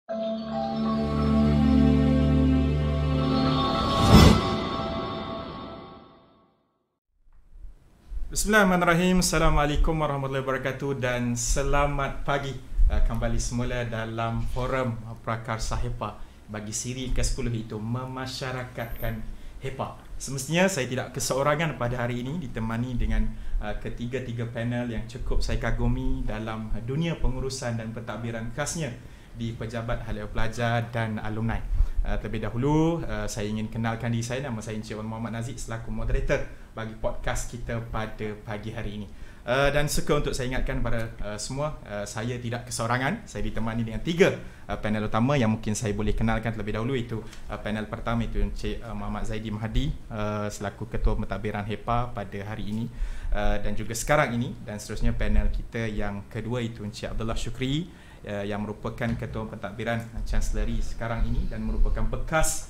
Bismillahirrahmanirrahim. Assalamualaikum warahmatullahi wabarakatuh dan selamat pagi kembali semula dalam forum Prakarsa HEPA bagi siri ke-10 itu memasyarakatkan HEPA. Semestinya saya tidak keseorangan pada hari ini, ditemani dengan ketiga-tiga panel yang cukup saya kagumi dalam dunia pengurusan dan pentadbiran khasnya di Pejabat Halia Pelajar dan Alumni. Terlebih dahulu saya ingin kenalkan diri saya. Nama saya Encik Wan Muhammad Nazib selaku moderator bagi podcast kita pada pagi hari ini. Dan suka untuk saya ingatkan kepada semua, saya tidak keseorangan. Saya ditemani dengan tiga panel utama yang mungkin saya boleh kenalkan terlebih dahulu. Itu panel pertama itu Encik Muhammad Zaidi Mahdi selaku Ketua Pentadbiran HEPA pada hari ini dan juga sekarang ini. Dan seterusnya panel kita yang kedua itu Encik Abdullah Syukri yang merupakan Ketua Pentadbiran Chancellery sekarang ini dan merupakan bekas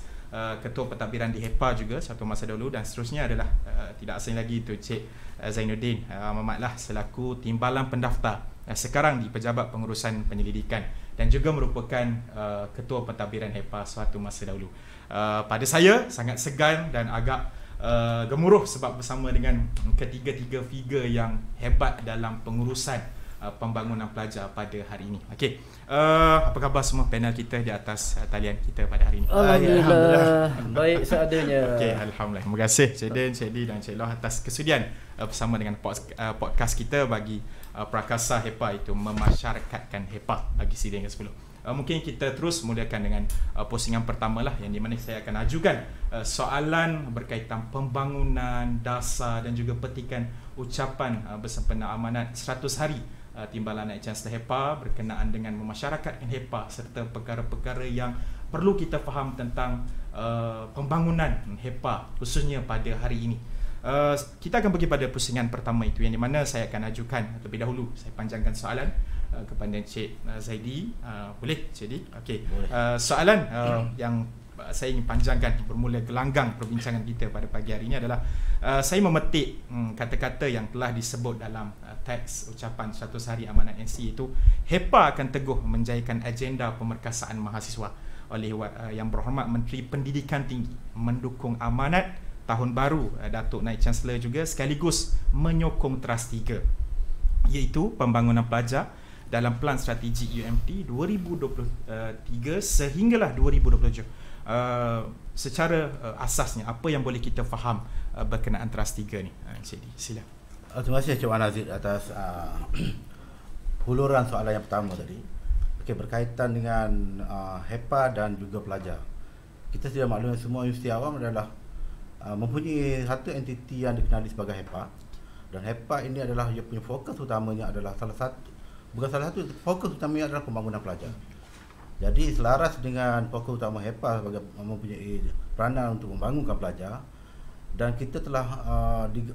Ketua Pentadbiran di HEPA juga satu masa dahulu. Dan seterusnya adalah tidak asing lagi itu Cik Zainuddin Mamat lah selaku Timbalan Pendaftar sekarang di Pejabat Pengurusan Penyelidikan dan juga merupakan Ketua Pentadbiran HEPA suatu masa dahulu. Pada saya sangat segan dan agak gemuruh sebab bersama dengan ketiga-tiga figure yang hebat dalam pengurusan pembangunan pelajar pada hari ini. Okey. Apa khabar semua panel kita di atas talian kita pada hari ini? Alhamdulillah. Baik seadanya. Okey, alhamdulillah. Terima kasih Cik Din, Cik Di dan Cik Loh atas kesudian bersama dengan podcast kita bagi Prakarsa HEPA itu memasyarakatkan HEPA bagi sidang ke-10. Mungkin kita terus mulakan dengan pusingan pertama lah, yang di mana saya akan ajukan soalan berkaitan pembangunan dasar dan juga petikan ucapan bersempena amanat 100 hari Timbalan Naib Chancellor HEPA berkenaan dengan memasyarakatkan HEPA serta perkara-perkara yang perlu kita faham tentang pembangunan HEPA khususnya pada hari ini. Kita akan pergi pada pusingan pertama itu, yang di mana saya akan ajukan terlebih dahulu, saya panjangkan soalan kepada Encik Zaidi. Boleh Cik Di? Okey. Soalan yang saya ingin panjangkan bermula gelanggang perbincangan kita pada pagi hari ini adalah saya memetik kata-kata yang telah disebut dalam teks ucapan 100 hari amanat NC, itu HEPA akan teguh menjayakan agenda pemerkasaan mahasiswa oleh Yang Berhormat Menteri Pendidikan Tinggi, mendukung amanat tahun baru Datuk Naib Chancellor juga, sekaligus menyokong Trust 3 iaitu pembangunan pelajar dalam Pelan Strategi UMT 2023 sehinggalah 2027. Secara asasnya apa yang boleh kita faham berkenaan Trust 3 ni? Encik Di, sila. Terima kasih Encik Wan Nazib atas huluran soalan yang pertama tadi. Okey, berkaitan dengan HEPA dan juga pelajar. Kita sudah maklum semua Universiti Awam adalah mempunyai satu entiti yang dikenali sebagai HEPA, dan HEPA ini adalah ia punya fokus utamanya adalah fokus utamanya adalah pembangunan pelajar. Jadi selaras dengan fokus utama HEPA sebagai mempunyai peranan untuk membangunkan pelajar, dan kita telah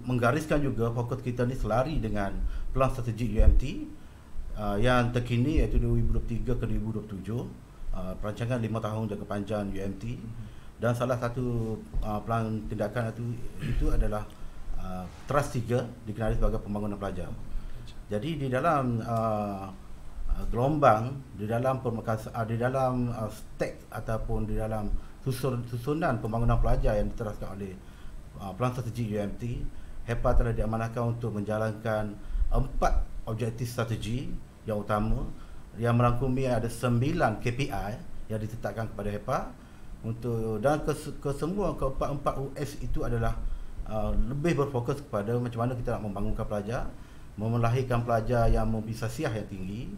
menggariskan juga fokus kita ni selari dengan Pelan Strategi UMT yang terkini iaitu 2023 ke 2027, perancangan 5 tahun jangka panjang UMT. Dan salah satu pelan tindakan itu adalah Trust 3 dikenali sebagai pembangunan pelajar. Jadi di dalam gelombang, di dalam stek ataupun di dalam susunan pembangunan pelajar yang diteraskan oleh Pelan Strategi UMT, HEPA telah diamanahkan untuk menjalankan 4 objektif strategi yang utama yang merangkumi ada 9 KPI yang ditetapkan kepada HEPA untuk, dan kesemua keempat US itu adalah lebih berfokus kepada macam mana kita nak membangunkan pelajar, melahirkan pelajar yang mempunyai sasiah yang tinggi,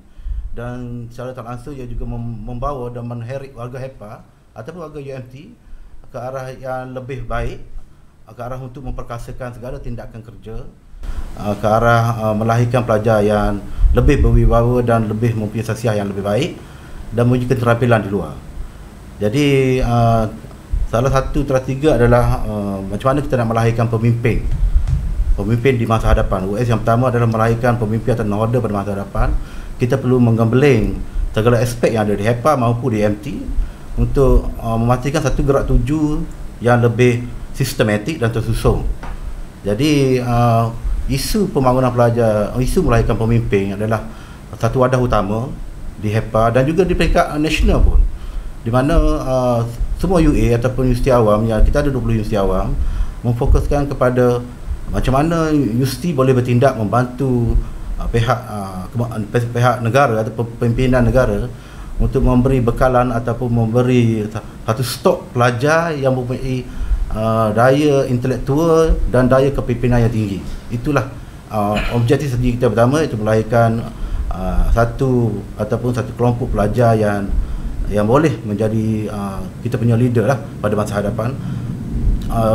dan secara tak langsung ia juga membawa dan menherik warga HEPA ataupun warga UMT ke arah yang lebih baik, ke arah untuk memperkasakan segala tindakan kerja, ke arah melahirkan pelajar yang lebih berwibawa dan lebih mempunyai sasiah yang lebih baik dan mempunyai keterampilan di luar. Jadi salah satu Trust 3 adalah macam mana kita nak melahirkan pemimpin di masa hadapan. US yang pertama adalah melahirkan pemimpin atau nahoda pada masa hadapan. Kita perlu menggembeling segala aspek yang ada di HEPA maupun di MT untuk memastikan satu gerak tuju yang lebih sistematik dan tersusun. Jadi isu pembangunan pelajar, isu melahirkan pemimpin adalah satu wadah utama di HEPA dan juga di peringkat nasional pun, di mana semua UA ataupun universiti awam, yang kita ada 20 universiti awam, memfokuskan kepada macam mana universiti boleh bertindak membantu pihak negara atau pimpinan negara untuk memberi bekalan ataupun memberi satu stok pelajar yang mempunyai daya intelektual dan daya kepimpinan yang tinggi. Itulah objektif strategi kita pertama, itu melahirkan satu kelompok pelajar yang boleh menjadi kita punya leader lah pada masa hadapan.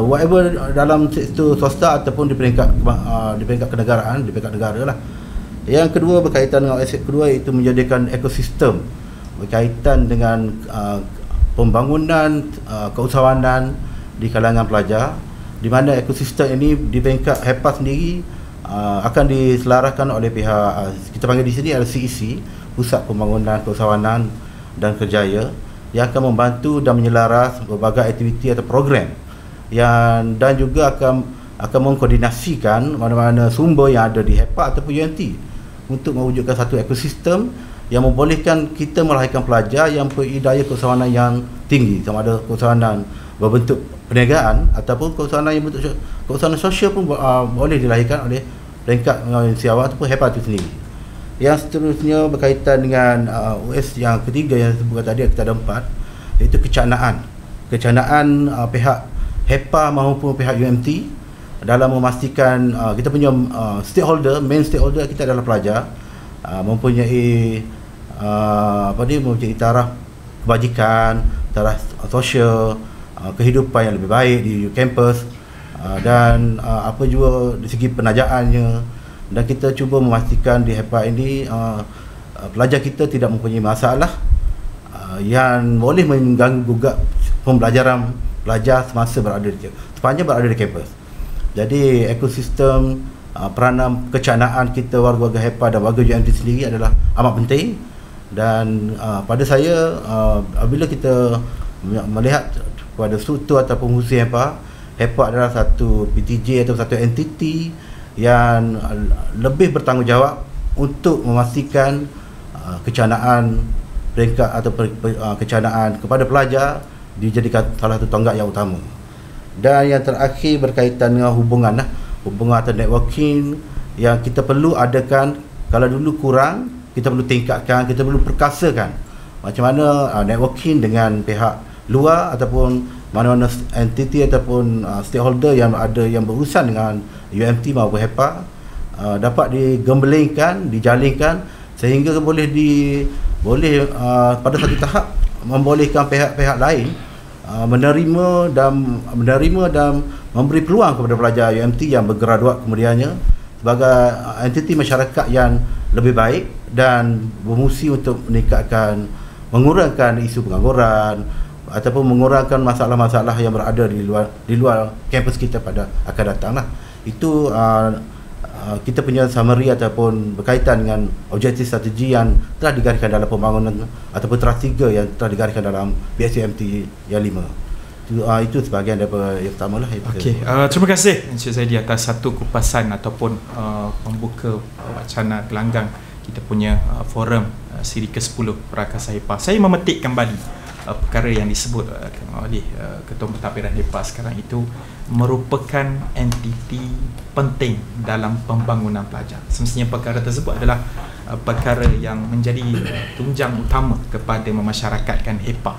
Whatever dalam sektor swasta ataupun di peringkat kenegaraan, di peringkat negara lah. Yang kedua berkaitan dengan aspek kedua, iaitu menjadikan ekosistem berkaitan dengan pembangunan keusahawanan di kalangan pelajar, di mana ekosistem ini di peringkat HEPA sendiri akan diselaraskan oleh pihak kita panggil di sini adalah CEC, Pusat Pembangunan Keusahawanan dan Kerjaya, yang akan membantu dan menyelaras berbagai aktiviti atau program dan juga akan mengkoordinasikan mana-mana sumber yang ada di HEPA ataupun UMT untuk mewujudkan satu ekosistem yang membolehkan kita melahirkan pelajar yang mempunyai daya keusahawanan yang tinggi, sama ada keusahawanan berbentuk perniagaan ataupun keusahawanan yang bentuk keusahawanan sosial pun boleh dilahirkan oleh peringkat universiti awam ataupun HEPA itu sendiri. Yang seterusnya berkaitan dengan US yang ketiga yang disebutkan tadi, kita ada 4, iaitu kecanaan pihak HEPA maupun pihak UMT dalam memastikan kita punya main stakeholder kita adalah pelajar, mempunyai mempunyai taraf kebajikan, taraf sosial, kehidupan yang lebih baik di kampus, dan apa juga di segi penajaannya. Dan kita cuba memastikan di HEPA ini pelajar kita tidak mempunyai masalah yang boleh mengganggu gugat pembelajaran pelajar sepanjang berada di kampus. Jadi ekosistem peranan kecanaan kita warga-warga HEPA dan warga UMT sendiri adalah amat penting. Dan pada saya, apabila kita melihat pada struktur ataupun fungsi HEPA adalah satu PTJ atau satu entiti yang lebih bertanggungjawab untuk memastikan kecanaan peringkat atau kecanaan kepada pelajar dijadikan salah satu tonggak yang utama. Dan yang terakhir berkaitan dengan hubungan atau networking yang kita perlu adakan. Kalau dulu kurang, kita perlu tingkatkan, kita perlu perkasakan macam mana networking dengan pihak luar ataupun mana-mana entiti ataupun stakeholder yang ada yang berurusan dengan UMT maupun HEPA dapat digembelengkan, dijalinkan sehingga boleh pada satu tahap membolehkan pihak-pihak lain menerima dan memberi peluang kepada pelajar UMT yang bergraduat kemudiannya sebagai entiti masyarakat yang lebih baik dan berfungsi untuk mengurangkan isu pengangguran ataupun mengurangkan masalah-masalah yang berada di luar kampus kita pada akan datang lah. Itu kita punya summary ataupun berkaitan dengan objektif strategi yang telah digariskan dalam pembangunan ataupun Teras 3 yang telah digariskan dalam PSUMT yang 5. Itu sebahagian daripada yang pertama lah. Okey, terima kasih Encik Zaidi atas satu kupasan ataupun pembuka wacana gelanggang kita punya forum siri ke-10 Prakasa HEPA. Saya memetik kembali perkara yang disebut oleh Ketua Pentadbiran HEPA sekarang itu merupakan entiti penting dalam pembangunan pelajar. Semestinya perkara tersebut adalah perkara yang menjadi tunjang utama kepada memasyarakatkan HEPA.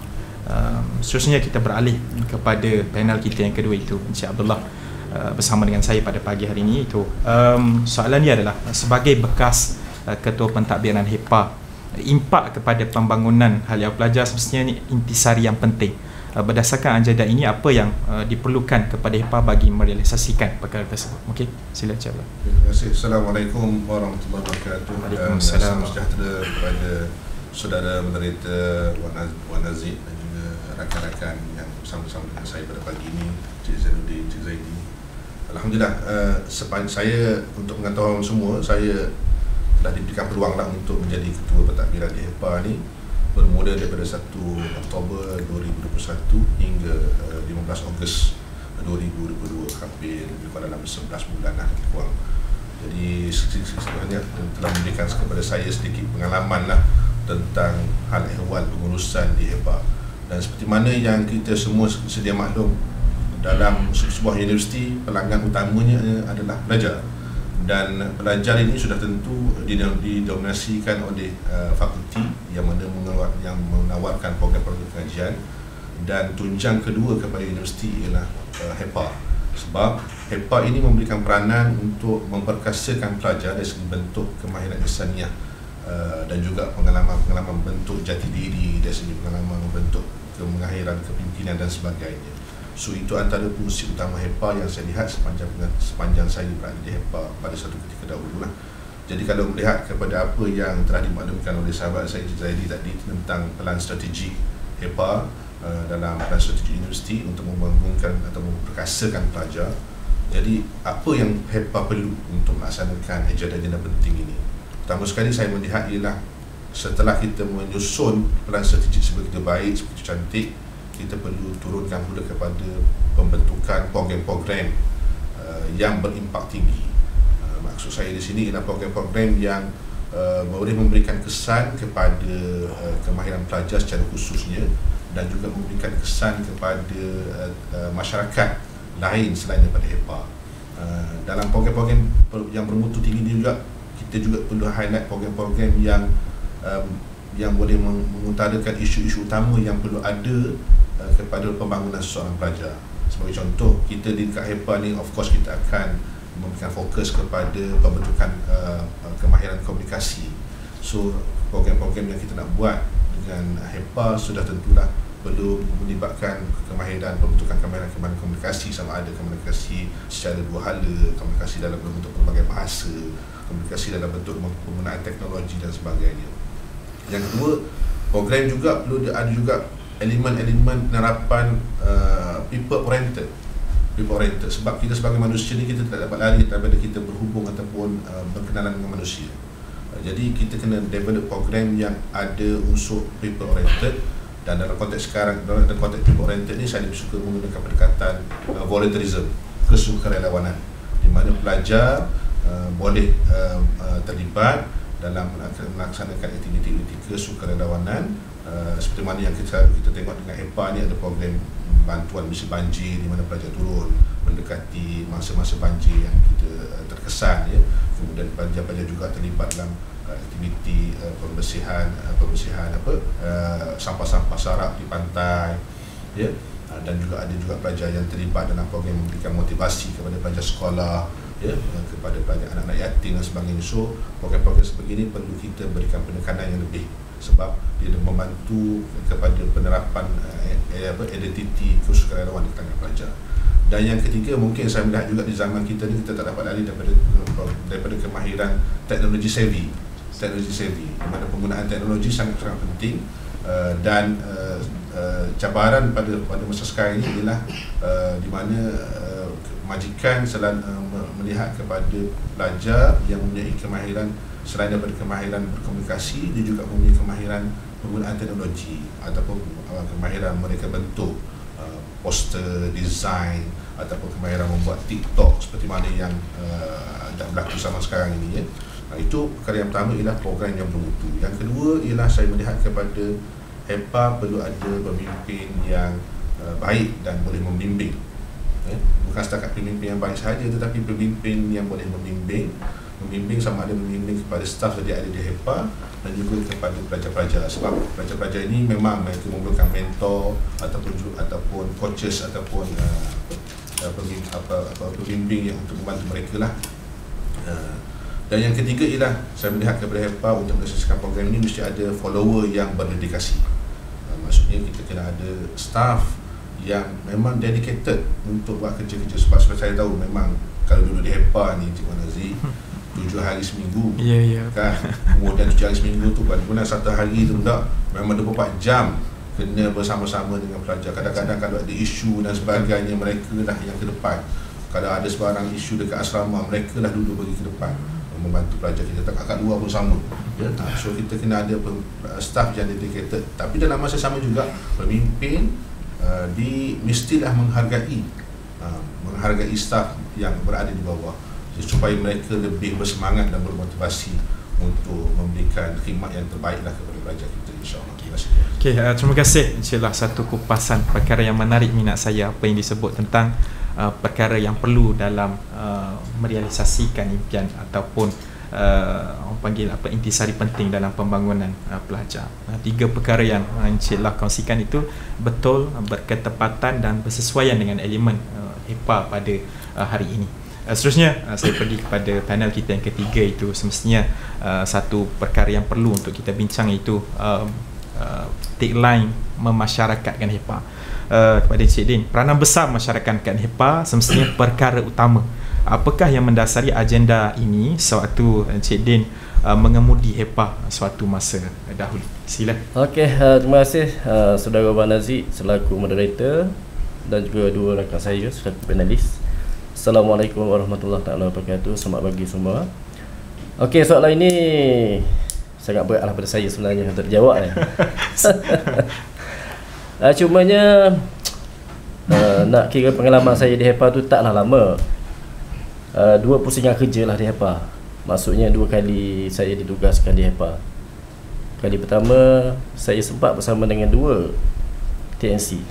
Seterusnya kita beralih kepada panel kita yang kedua, itu Encik Abdullah bersama dengan saya pada pagi hari ini. Itu soalan ini adalah sebagai bekas Ketua Pentadbiran HEPA, impak kepada pembangunan haliah pelajar semestinya ini intisari yang penting. Berdasarkan anjada ini, apa yang diperlukan kepada HEPA bagi merealisasikan perkara tersebut? Okey, sila Encik Abdullah. Terima kasih. Assalamualaikum warahmatullahi wabarakatuh. Waalaikumsalam. Salam sejahtera kepada saudara menderita Wan Nazid dan juga rakan-rakan yang bersama-sama dengan saya pada pagi ini, Cik Zainuddin, Cik Zaidi. Alhamdulillah, sepanjang saya untuk mengetahui semua, saya telah diberikan peluang lah untuk menjadi Ketua Pentadbiran di HEPA ni bermula daripada 1 Oktober 2021 hingga 15 Ogos 2022, hampir lebih kurang dalam 11 bulan lah lebih kurang. Jadi sebenarnya telah memberikan kepada saya sedikit pengalaman lah tentang hal ehwal pengurusan di HEPA. Dan seperti mana yang kita semua sedia maklum, dalam sebuah universiti pelanggan utamanya adalah pelajar, dan pelajar ini sudah tentu didominasikan oleh fakulti yang menawarkan program-program pengajian, dan tunjang kedua kepada universiti ialah HEPA. Sebab HEPA ini memberikan peranan untuk memperkasakan pelajar dari segi bentuk kemahiran insaniah dan juga pengalaman bentuk jati diri, dari segi pengalaman bentuk kemahiran kepimpinan dan sebagainya. So itu antara fungsi utama HEPA yang saya lihat sepanjang saya berada di HEPA pada satu ketika dahulu lah. Jadi kalau melihat kepada apa yang telah dimaklumkan oleh sahabat saya Zaidi tadi tentang pelan strategi HEPA dalam pelan strategi universiti untuk membangunkan atau memperkasakan pelajar, jadi apa yang HEPA perlu untuk melaksanakan agenda-agenda penting ini? Pertama sekali saya melihat ialah setelah kita menyusun pelan strategi sebegitu baik, sebegitu cantik, kita perlu turunkan pula kepada pembentukan program-program yang berimpak tinggi. Maksud saya di sini ialah program-program yang boleh memberikan kesan kepada kemahiran pelajar secara khususnya, dan juga memberikan kesan kepada masyarakat lain selain daripada HEPA. Dalam program-program yang bermutu tinggi ini juga, kita juga perlu highlight program-program yang boleh mengutarakan isu-isu utama yang perlu ada kepada pembangunan seseorang pelajar. Sebagai contoh, kita di dekat HEPA ni, of course kita akan memberikan fokus kepada pembentukan kemahiran komunikasi. So program-program yang kita nak buat dengan HEPA sudah tentulah perlu melibatkan pembentukan kemahiran komunikasi, sama ada komunikasi secara dua hala, komunikasi dalam bentuk berbagai bahasa, komunikasi dalam bentuk penggunaan teknologi dan sebagainya. Yang kedua, program juga perlu ada juga elemen-elemen penerapan people oriented. Sebab kita sebagai manusia ni, kita tak dapat lari daripada kita berhubung ataupun berkenalan dengan manusia. Jadi kita kena develop program yang ada unsur people oriented, dan dalam konteks sekarang, dalam konteks people oriented ni, saya lebih suka menggunakan pendekatan volunteerism, kesukarelawanan, di mana pelajar boleh terlibat dalam melaksanakan aktiviti-aktiviti kesukarelawanan, seperti mana yang kita tengok dengan HEPA ni. Ada program bantuan misi banjir di mana pelajar turun mendekati masa-masa banjir yang kita terkesan, ya. Kemudian pelajar-pelajar juga terlibat dalam aktiviti pembersihan sampah-sampah sarap di pantai, ya. Dan juga ada pelajar yang terlibat dalam program memberikan motivasi kepada pelajar sekolah, ya, kepada pelajar anak-anak yatim dan sebagainya. So program-program sebegini perlu kita berikan penekanan yang lebih, sebab dia membantu kepada penerapan identiti kesukarelawan di kalangan pelajar. Dan yang ketiga, mungkin saya melihat juga di zaman kita ni, kita tak dapat lari daripada kemahiran teknologi savvy, di mana penggunaan teknologi sangat-sangat penting. Dan cabaran pada masa sekarang ini ialah di mana majikan selain melihat kepada pelajar yang mempunyai kemahiran, selain daripada kemahiran berkomunikasi, dia juga mempunyai kemahiran penggunaan teknologi ataupun kemahiran mereka bentuk poster, design, ataupun kemahiran membuat TikTok seperti mana yang dah berlaku sama sekarang ini, ya. Itu perkara yang pertama, ialah program yang bermutu. Yang kedua ialah saya melihat kepada HEPA perlu ada pemimpin yang baik dan boleh membimbing. Bukan setakat pemimpin yang baik sahaja, tetapi pemimpin yang boleh membimbing sama ada membimbing kepada staf yang ada di HEPA dan juga kepada pelajar-pelajar. Sebab pelajar-pelajar ini memang mereka memerlukan mentor ataupun coaches ataupun pembimbing yang untuk membantu mereka lah. Dan yang ketiga ialah saya melihat kepada HEPA untuk melaksanakan program ini mesti ada follower yang berdedikasi. Maksudnya kita kena ada staff yang memang dedicated untuk buat kerja-kerja. Sebab saya tahu memang kalau duduk di HEPA ni, Cik Wan Aziz, 7 hari seminggu, kan? Kemudian 7 hari seminggu tu benar-benar satu hari tu tak, memang 24 jam kena bersama-sama dengan pelajar. Kadang-kadang kalau ada isu dan sebagainya, mereka lah yang ke depan. Kalau ada sebarang isu dekat asrama, mereka lah duduk bagi ke depan membantu pelajar kita. Kat luar pun sama, ya. So kita kena ada staff yang dedicated. Tapi dalam masa sama juga pemimpin mestilah menghargai staff yang berada di bawah, supaya mereka lebih bersemangat dan bermotivasi untuk memberikan khidmat yang terbaiklah kepada pelajar kita, insya-Allah. Terima kasih. Okey, terima kasih. InsyaAllah satu kupasan perkara yang menarik minat saya, apa yang disebut tentang perkara yang perlu dalam merealisasikan impian ataupun orang panggil apa, intisari penting dalam pembangunan pelajar. Tiga perkara yang insyaAllah kongsikan itu betul, berketepatan dan bersesuaian dengan elemen HEPA pada hari ini. Seterusnya saya pergi kepada panel kita yang ketiga, itu semestinya satu perkara yang perlu untuk kita bincang, iaitu tagline memasyarakatkan HEPA. Kepada Encik Din, peranan besar masyarakatkan HEPA semestinya perkara utama. Apakah yang mendasari agenda ini sewaktu Encik Din mengemudi HEPA suatu masa dahulu? Sila. Okey, terima kasih Saudara Abang Nazik selaku moderator dan juga dua rakan saya selaku panelis. Assalamualaikum warahmatullahi wabarakatuh. Selamat pagi semua. Okey, soalan ini sangat beratlah pada saya sebenarnya untuk dijawab. Cumanya nak kira pengalaman saya di HEPA tu taklah lama. Dua pusingan kerja lah di HEPA. Maksudnya 2 kali saya ditugaskan di HEPA. Kali pertama saya sempat bersama dengan 2 TNC.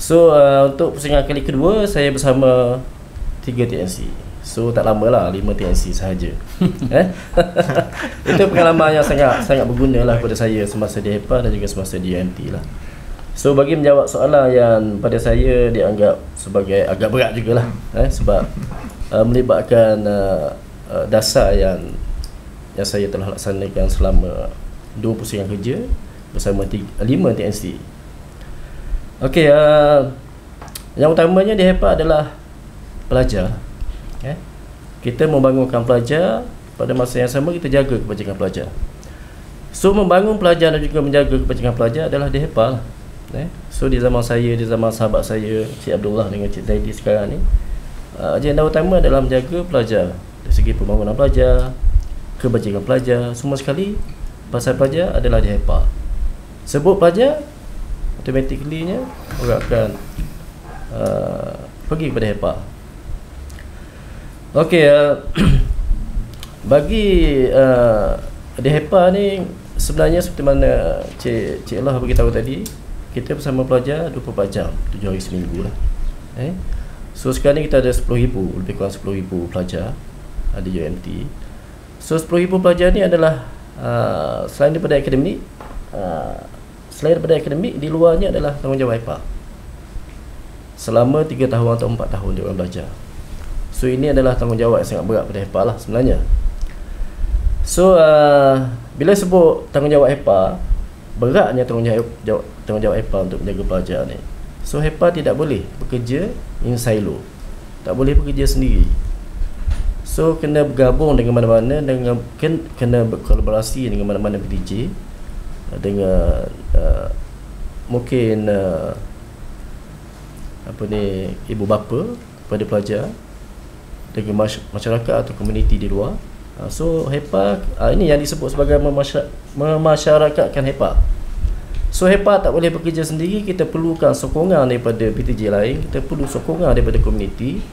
So untuk pusingan kali kedua saya bersama 3 TNC. So tak lama lah, 5 TNC sahaja. Itu pengalaman yang sangat berguna lah pada saya semasa di HEPA dan juga semasa di UMT lah. So bagi menjawab soalan yang pada saya dianggap sebagai agak berat jugalah, sebab melibatkan dasar yang saya telah laksanakan selama 2 pusingan kerja bersama 5 TNC. Okey, yang utamanya di HEPA adalah pelajar. Kita membangunkan pelajar, pada masa yang sama kita jaga kebajikan pelajar. So membangun pelajar dan juga menjaga kebajikan pelajar adalah di HEPA lah. So di zaman saya, di zaman sahabat saya Cik Abdullah dengan Cik Zaidi sekarang ni, agenda utama adalah menjaga pelajar dari segi pembangunan pelajar, kebajikan pelajar, semua sekali pasal pelajar adalah di HEPA. Sebut pelajar, automatically-nya orang akan pergi kepada HEPA. Okey, bagi di HEPA ni sebenarnya seperti mana Cik Allah beritahu tadi, kita bersama pelajar 24 jam, 7 hari seminggu lah. So sekarang ni kita ada 10,000, lebih kurang 10,000 pelajar di UMT. So 10,000 pelajar ni adalah selain daripada akademik, di luarnya adalah tanggungjawab HEPA. Selama 3 tahun atau 4 tahun dia orang belajar. So ini adalah tanggungjawab yang sangat berat pada HEPA lah sebenarnya. So bila sebut tanggungjawab HEPA, beratnya tanggungjawab HEPA untuk menjaga pelajar ni. So HEPA tidak boleh bekerja in silo, tak boleh bekerja sendiri. So kena bergabung dengan mana-mana, dengan kena berkolaborasi dengan mana-mana PTJ, dengan mungkin ibu bapa pada pelajar, dengan masyarakat atau komuniti di luar. So HEPA ini yang disebut sebagai memasyarakatkan HEPA. So HEPA tak boleh bekerja sendiri, kita perlukan sokongan daripada PTJ lain, kita perlu sokongan daripada komuniti,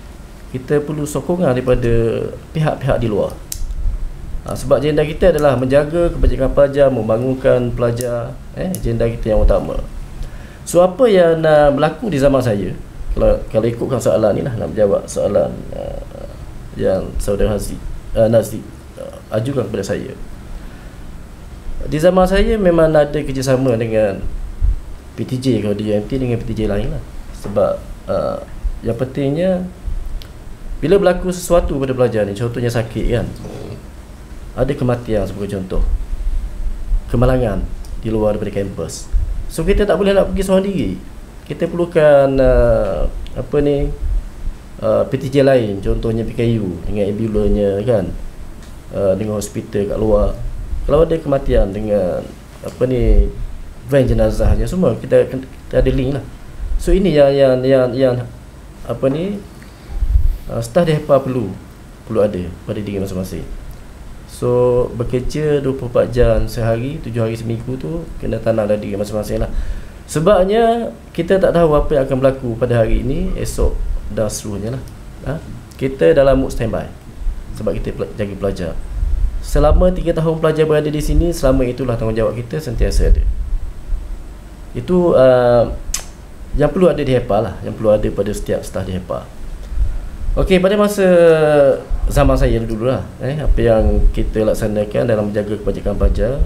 kita perlu sokongan daripada pihak-pihak di luar. Sebab agenda kita adalah menjaga kebajikan pelajar, membangunkan pelajar, agenda kita yang utama. So apa yang berlaku di zaman saya, kalau ikutkan soalan ni lah, nak menjawab soalan yang Saudara Nazik ajukan kepada saya. Di zaman saya memang ada kerjasama dengan PTJ kalau di UMT, dengan PTJ lain lah. Sebab yang pentingnya bila berlaku sesuatu pada pelajar ni, contohnya sakit kan, ada kematian sebagai contoh, kemalangan di luar daripada kampus, so kita tak boleh nak pergi seorang diri. Kita perlukan PTJ lain, contohnya PKU dengan ambulannya kan, dengan hospital kat luar. Kalau ada kematian dengan van jenazahnya, semua kita ada link lah. So ini yang staf di HEPA perlu ada pada diri masing-masing. So bekerja 24 jam sehari, 7 hari seminggu tu kena tanam dalam diri masing-masing lah. Sebabnya kita tak tahu apa yang akan berlaku pada hari ini, esok dan seterusnya lah. Kita dalam mood standby sebab kita jaga pelajar. selama 3 tahun pelajar berada di sini, selama itulah tanggungjawab kita sentiasa ada. Itu yang perlu ada di HEPA lah, yang perlu ada pada setiap staf di HEPA. Okey, pada masa zaman saya dulu lah, apa yang kita laksanakan dalam menjaga kebajikan pelajar,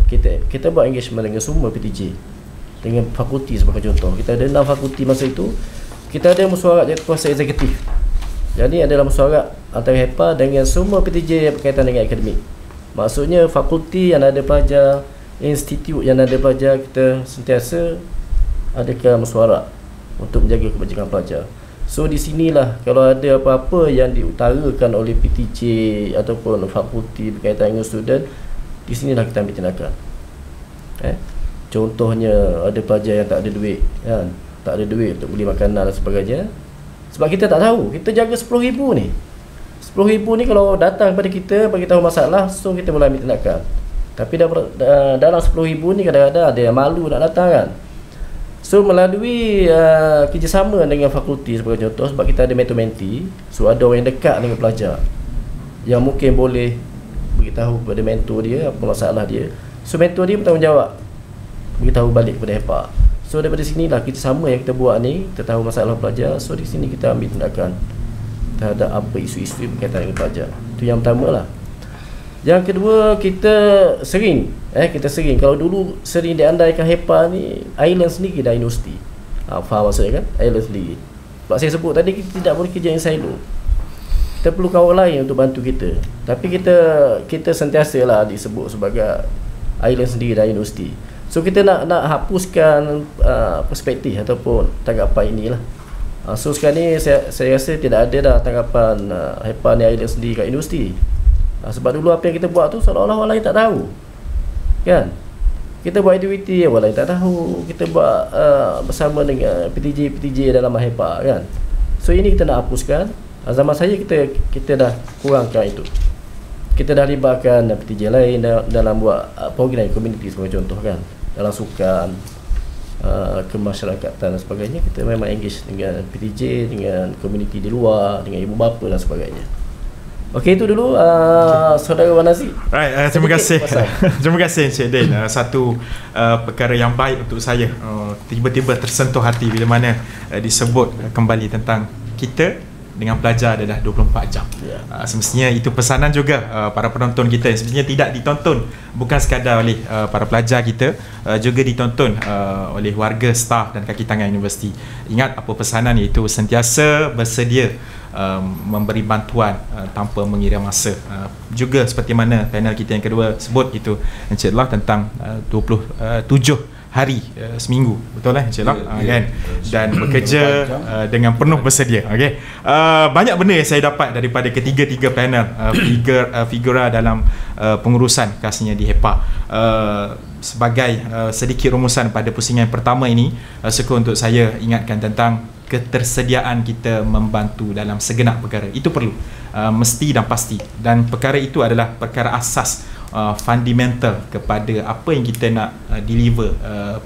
kita buat engagement dengan semua PTJ, dengan fakulti sebagai contoh. Kita ada 6 fakulti masa itu. Kita ada mesyuarat jawatankuasa eksekutif. Jadi adalah mesyuarat antara HEPA dengan semua PTJ yang berkaitan dengan akademik. Maksudnya fakulti yang ada pelajar, institut yang ada pelajar, kita sentiasa adakan mesyuarat untuk menjaga kebajikan pelajar. So di sinilah kalau ada apa-apa yang diutarakan oleh PTJ ataupun fakulti berkaitan dengan student, di sinilah kita ambil tindakan. Contohnya ada pelajar yang tak ada duit, kan? Tak ada duit untuk beli makanan dan sebagainya. Sebab kita tak tahu, kita jaga 10,000 ni. 10,000 ni kalau datang kepada kita bagi tahu masalah, so kita boleh ambil tindakan. Tapi dalam 10,000 ni kadang-kadang ada yang malu nak datang, kan. So melalui kerjasama dengan fakulti sebagai contoh, sebab kita ada mentor-menti, so ada orang yang dekat dengan pelajar yang mungkin boleh beritahu kepada mentor dia apa masalah dia. So mentor dia bertanggungjawab beritahu balik kepada HEPA. So daripada sinilah kerjasama yang kita buat ni, kita tahu masalah pelajar, so di sini kita ambil tindakan terhadap apa isu-isu berkaitan dengan pelajar. Itu yang pertama lah. Yang kedua, kita sering kalau dulu sering diandaikan HEPA ni island sendiri dah universiti. Faham maksudnya kan? Island sendiri. Sebab saya sebut tadi, kita tidak boleh kerja in silo. Kita perlu kawan lain untuk bantu kita. Tapi kita sentiasalah disebut sebagai island sendiri dah universiti. So kita nak hapuskan perspektif ataupun tanggapan inilah. So sekarang ni saya rasa tidak ada dah tanggapan HEPA ni island sendiri kat universiti. Sebab dulu apa yang kita buat tu seolah-olah orang lain tak tahu, kan? Kita buat aktiviti orang lain tak tahu. Kita buat bersama dengan PTJ dalam HEPA, kan? So ini kita nak hapuskan. Zaman saya kita dah kurangkan itu. Kita dah libatkan PTJ lain dalam buat program community sebagai contoh, kan? Dalam sukan, kemasyarakatan dan sebagainya, kita memang engage dengan PTJ, dengan komuniti di luar, dengan ibu bapa dan sebagainya. Okey, itu dulu Saudara Wan Nazir. Right, terima kasih. Terima kasih Encik Din. Satu perkara yang baik untuk saya, tiba-tiba tersentuh hati bila mana disebut kembali tentang kita dengan pelajar adalah 24 jam. Semestinya itu pesanan juga para penonton kita, semestinya tidak ditonton bukan sekadar oleh para pelajar kita, juga ditonton oleh warga, staf dan kaki tangan universiti. Ingat apa pesanan, iaitu sentiasa bersedia memberi bantuan tanpa mengira masa. Juga seperti mana panel kita yang kedua sebut, itu Encik Allah tentang 27 hari seminggu, betul lah Encik Allah, kan? Dan bekerja dengan penuh bersedia. Okey, banyak benda yang saya dapat daripada ketiga-tiga panel figura dalam pengurusan khasnya di HEPA. Sebagai sedikit rumusan pada pusingan pertama ini, suka untuk saya ingatkan tentang ketersediaan kita membantu dalam segenap perkara. Itu perlu, mesti dan pasti, dan perkara itu adalah perkara asas, fundamental kepada apa yang kita nak deliver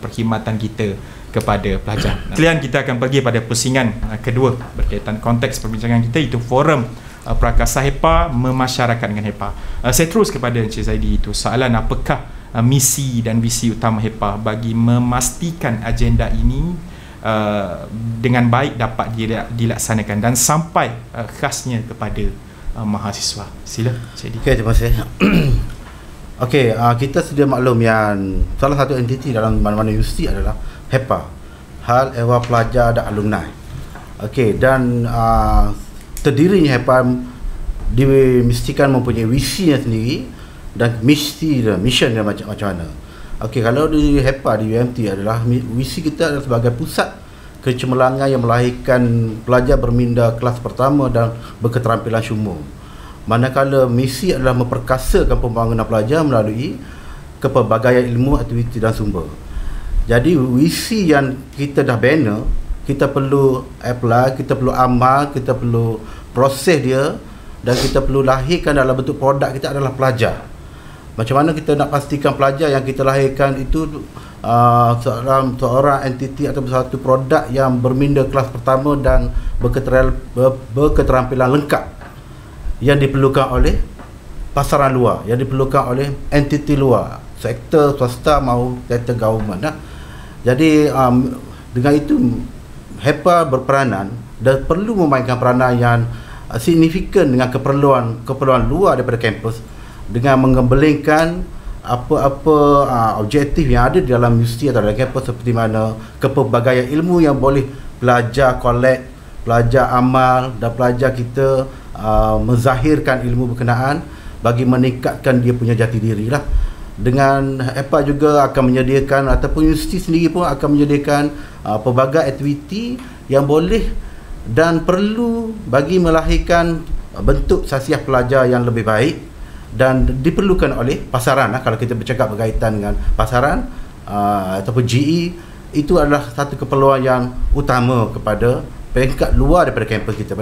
perkhidmatan kita kepada pelajar. Kemudian kita akan pergi pada pusingan kedua berkaitan konteks perbincangan kita, itu forum Prakarsa HEPA memasyarakatkan dengan HEPA. Saya terus kepada Encik Zaidi itu soalan, apakah misi dan visi utama HEPA bagi memastikan agenda ini dengan baik dapat dilaksanakan dan sampai khasnya kepada mahasiswa. Sila Encik. Okey, terima kasih. Okey, kita sedia maklum yang salah satu entiti dalam mana-mana universiti adalah HEPA, Hal Ehwal Pelajar dan Alumni. Okey, dan terdirinya HEPA dimestikan mempunyai visinya sendiri dan mission dia macam mana. Okey, kalau di HEPA di UMT adalah visi kita adalah sebagai pusat kecemerlangan yang melahirkan pelajar berminda kelas pertama dan berketerampilan syumur. Manakala misi adalah memperkasakan pembangunan pelajar melalui kepelbagaian ilmu, aktiviti dan sumber. Jadi visi yang kita dah bina, kita perlu apply, kita perlu amal, kita perlu proses dia, dan kita perlu lahirkan dalam bentuk produk kita adalah pelajar. Macam mana kita nak pastikan pelajar yang kita lahirkan itu seorang entiti atau satu produk yang berminda kelas pertama dan berketerampilan lengkap yang diperlukan oleh pasaran luar yang diperlukan oleh entiti luar, sektor swasta maupun sektor government. Jadi dengan itu HEPA berperanan dan perlu memainkan peranan yang signifikan dengan keperluan luar daripada kampus, dengan mengembelingkan apa-apa objektif yang ada di dalam universiti atau dalam kampus, seperti mana kepelbagaian ilmu yang boleh pelajar collect, pelajar amal dan pelajar kita menzahirkan ilmu berkenaan bagi meningkatkan dia punya jati diri lah. Dengan HEPA juga akan menyediakan, ataupun universiti sendiri pun akan menyediakan pelbagai aktiviti yang boleh dan perlu bagi melahirkan bentuk sasiah pelajar yang lebih baik dan diperlukan oleh pasaran. Kalau kita bercakap berkaitan dengan pasaran ataupun GE, itu adalah satu keperluan yang utama kepada peringkat luar daripada kampus kita,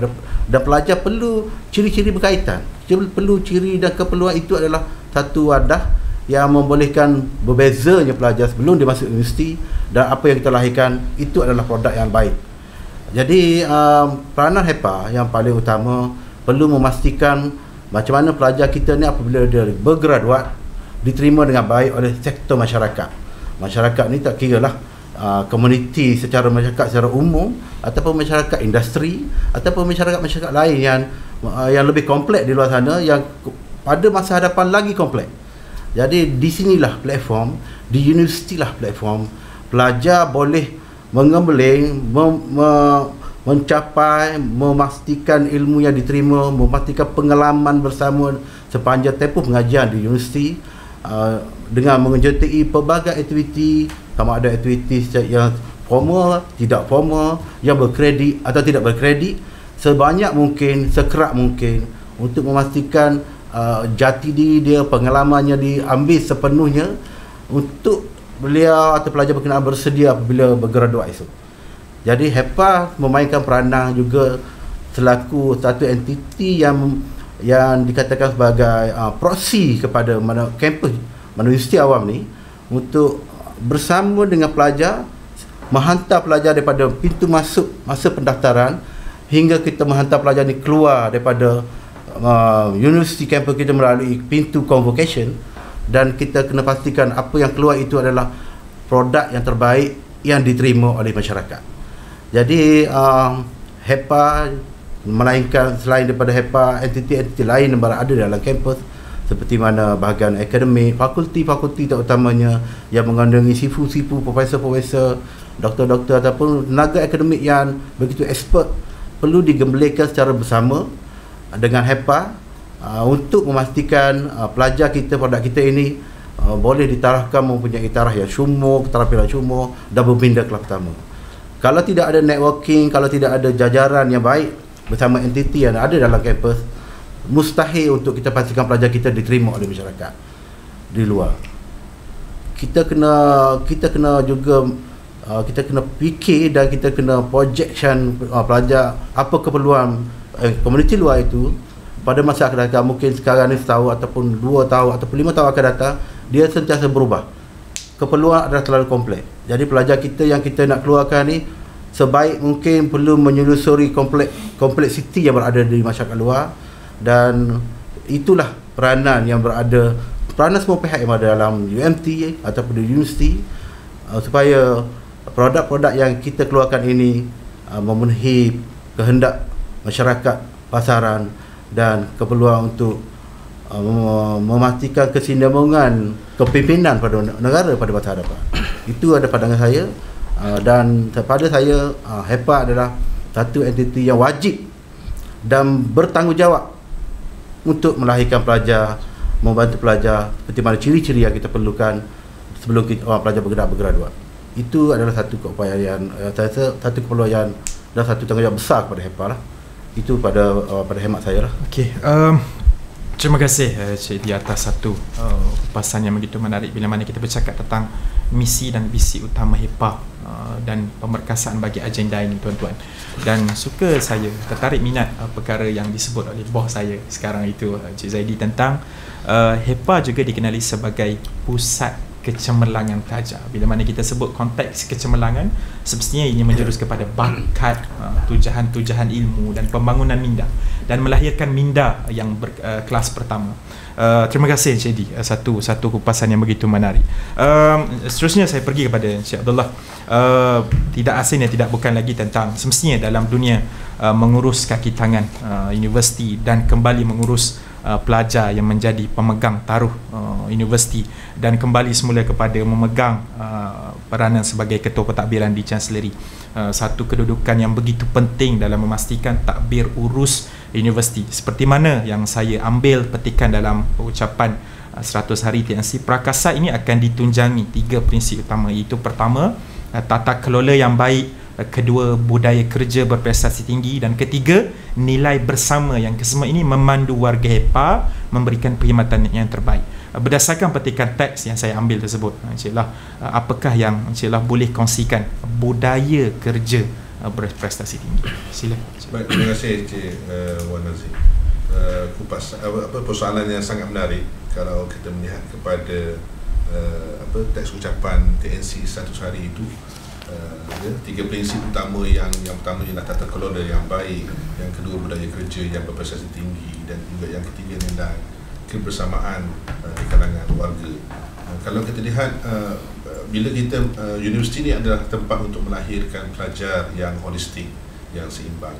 dan pelajar perlu ciri-ciri berkaitan, perlu ciri dan keperluan itu adalah satu wadah yang membolehkan berbezanya pelajar sebelum dia masuk universiti, dan apa yang kita lahirkan itu adalah produk yang baik. Jadi peranan HEPA yang paling utama perlu memastikan macam mana pelajar kita ni apabila dia bergraduat diterima dengan baik oleh sektor masyarakat. Masyarakat ni tak kira lah komuniti secara masyarakat secara umum, ataupun masyarakat industri, ataupun masyarakat lain yang lebih kompleks di luar sana, yang pada masa hadapan lagi kompleks. Jadi di sinilah platform, di universiti lah platform pelajar boleh mengembeling, mencapai, memastikan ilmu yang diterima, memastikan pengalaman bersama sepanjang tempoh pengajian di universiti, dengan menyertai pelbagai aktiviti, sama ada aktiviti yang formal, tidak formal, yang berkredit atau tidak berkredit, sebanyak mungkin, sekerap mungkin, untuk memastikan jati diri dia, pengalamannya diambil sepenuhnya untuk beliau atau pelajar berkenaan bersedia apabila bergraduat esok. Jadi HEPA memainkan peranan juga selaku satu entiti yang dikatakan sebagai proksi kepada kampus universiti awam ni, untuk bersama dengan pelajar menghantar pelajar daripada pintu masuk masa pendaftaran hingga kita menghantar pelajar ni keluar daripada universiti kampus kita melalui pintu convocation, dan kita kena pastikan apa yang keluar itu adalah produk yang terbaik yang diterima oleh masyarakat. Jadi HEPA, melainkan selain daripada HEPA, entiti-entiti lain yang berada dalam kampus seperti mana bahagian akademik, fakulti-fakulti terutamanya yang mengandungi sifu-sifu, profesor-profesor, doktor-doktor ataupun tenaga akademik yang begitu expert, perlu digembelirkan secara bersama dengan HEPA untuk memastikan pelajar kita, produk kita ini boleh ditarafkan mempunyai taraf yang syumur, keterampilan syumur dan berminda kelas pertama. Kalau tidak ada networking, kalau tidak ada jajaran yang baik bersama entiti yang ada dalam kampus, mustahil untuk kita pastikan pelajar kita diterima oleh masyarakat di luar. Kita kena juga kita kena fikir dan kita kena projection pelajar apa keperluan komuniti luar itu pada masa akan datang. Mungkin sekarang ni setahun ataupun 2 tahun ataupun 5 tahun akan datang, dia sentiasa berubah. Keperluan adalah terlalu kompleks. Jadi pelajar kita yang kita nak keluarkan ni sebaik mungkin perlu menyelusuri kompleksiti yang berada di masyarakat luar, dan itulah peranan semua pihak yang ada dalam UMT ataupun di universiti, supaya produk-produk yang kita keluarkan ini memenuhi kehendak masyarakat, pasaran dan keperluan untuk memastikan kesinambungan kepimpinan pada negara pada masa hadapan. Itu ada pandangan saya, dan pada saya HEPA adalah satu entiti yang wajib dan bertanggungjawab untuk melahirkan pelajar, membantu pelajar seperti mana ciri-ciri yang kita perlukan sebelum pelajar bergraduat. Itu adalah satu keupayaan, saya rasa satu keperluan dan satu tanggungjawab besar kepada HEPA lah. Itu pada hemat saya lah. Okey, terima kasih Cik di atas satu papasan yang begitu menarik bila mana kita bercakap tentang misi dan visi utama HEPA dan pemerkasaan bagi agenda ini, tuan-tuan. Dan suka saya tertarik minat perkara yang disebut oleh bos saya sekarang itu, Cik Zaidi, tentang HEPA juga dikenali sebagai pusat kecemerlangan pelajar. Bila mana kita sebut konteks kecemerlangan, semestinya ini menjurus kepada bakat, tujahan-tujahan ilmu dan pembangunan minda dan melahirkan minda yang kelas pertama. Terima kasih Encik Di, satu kupasan yang begitu menarik. Seterusnya saya pergi kepada Encik Abdullah. Tidak asing dan tidak bukan lagi tentang semestinya dalam dunia mengurus kaki tangan universiti dan kembali mengurus pelajar yang menjadi pemegang taruh universiti dan kembali semula kepada memegang peranan sebagai ketua pentadbiran di Chancellery. Satu kedudukan yang begitu penting dalam memastikan takbir urus universiti. Seperti mana yang saya ambil petikan dalam ucapan 100 hari TNC, Prakasa ini akan ditunjangi 3 prinsip utama, iaitu pertama, tata kelola yang baik, kedua, budaya kerja berprestasi tinggi, dan ketiga, nilai bersama yang kesemua ini memandu warga HEPA memberikan perkhidmatan yang terbaik. Berdasarkan petikan teks yang saya ambil tersebut, Enciklah, apakah yang Enciklah boleh kongsikan budaya kerja berprestasi tinggi? Sila. Baik, terima kasih Encik Wan Nazir. Persoalan yang sangat menarik kalau kita melihat kepada teks ucapan TNC 100 hari itu. 3 prinsip utama, yang pertama ialah tata kelola yang baik, yang kedua budaya kerja yang berprestasi tinggi, dan juga yang ketiga nilai kebersamaan di kalangan warga. Kalau kita lihat, bila kita universiti ini adalah tempat untuk melahirkan pelajar yang holistik, yang seimbang,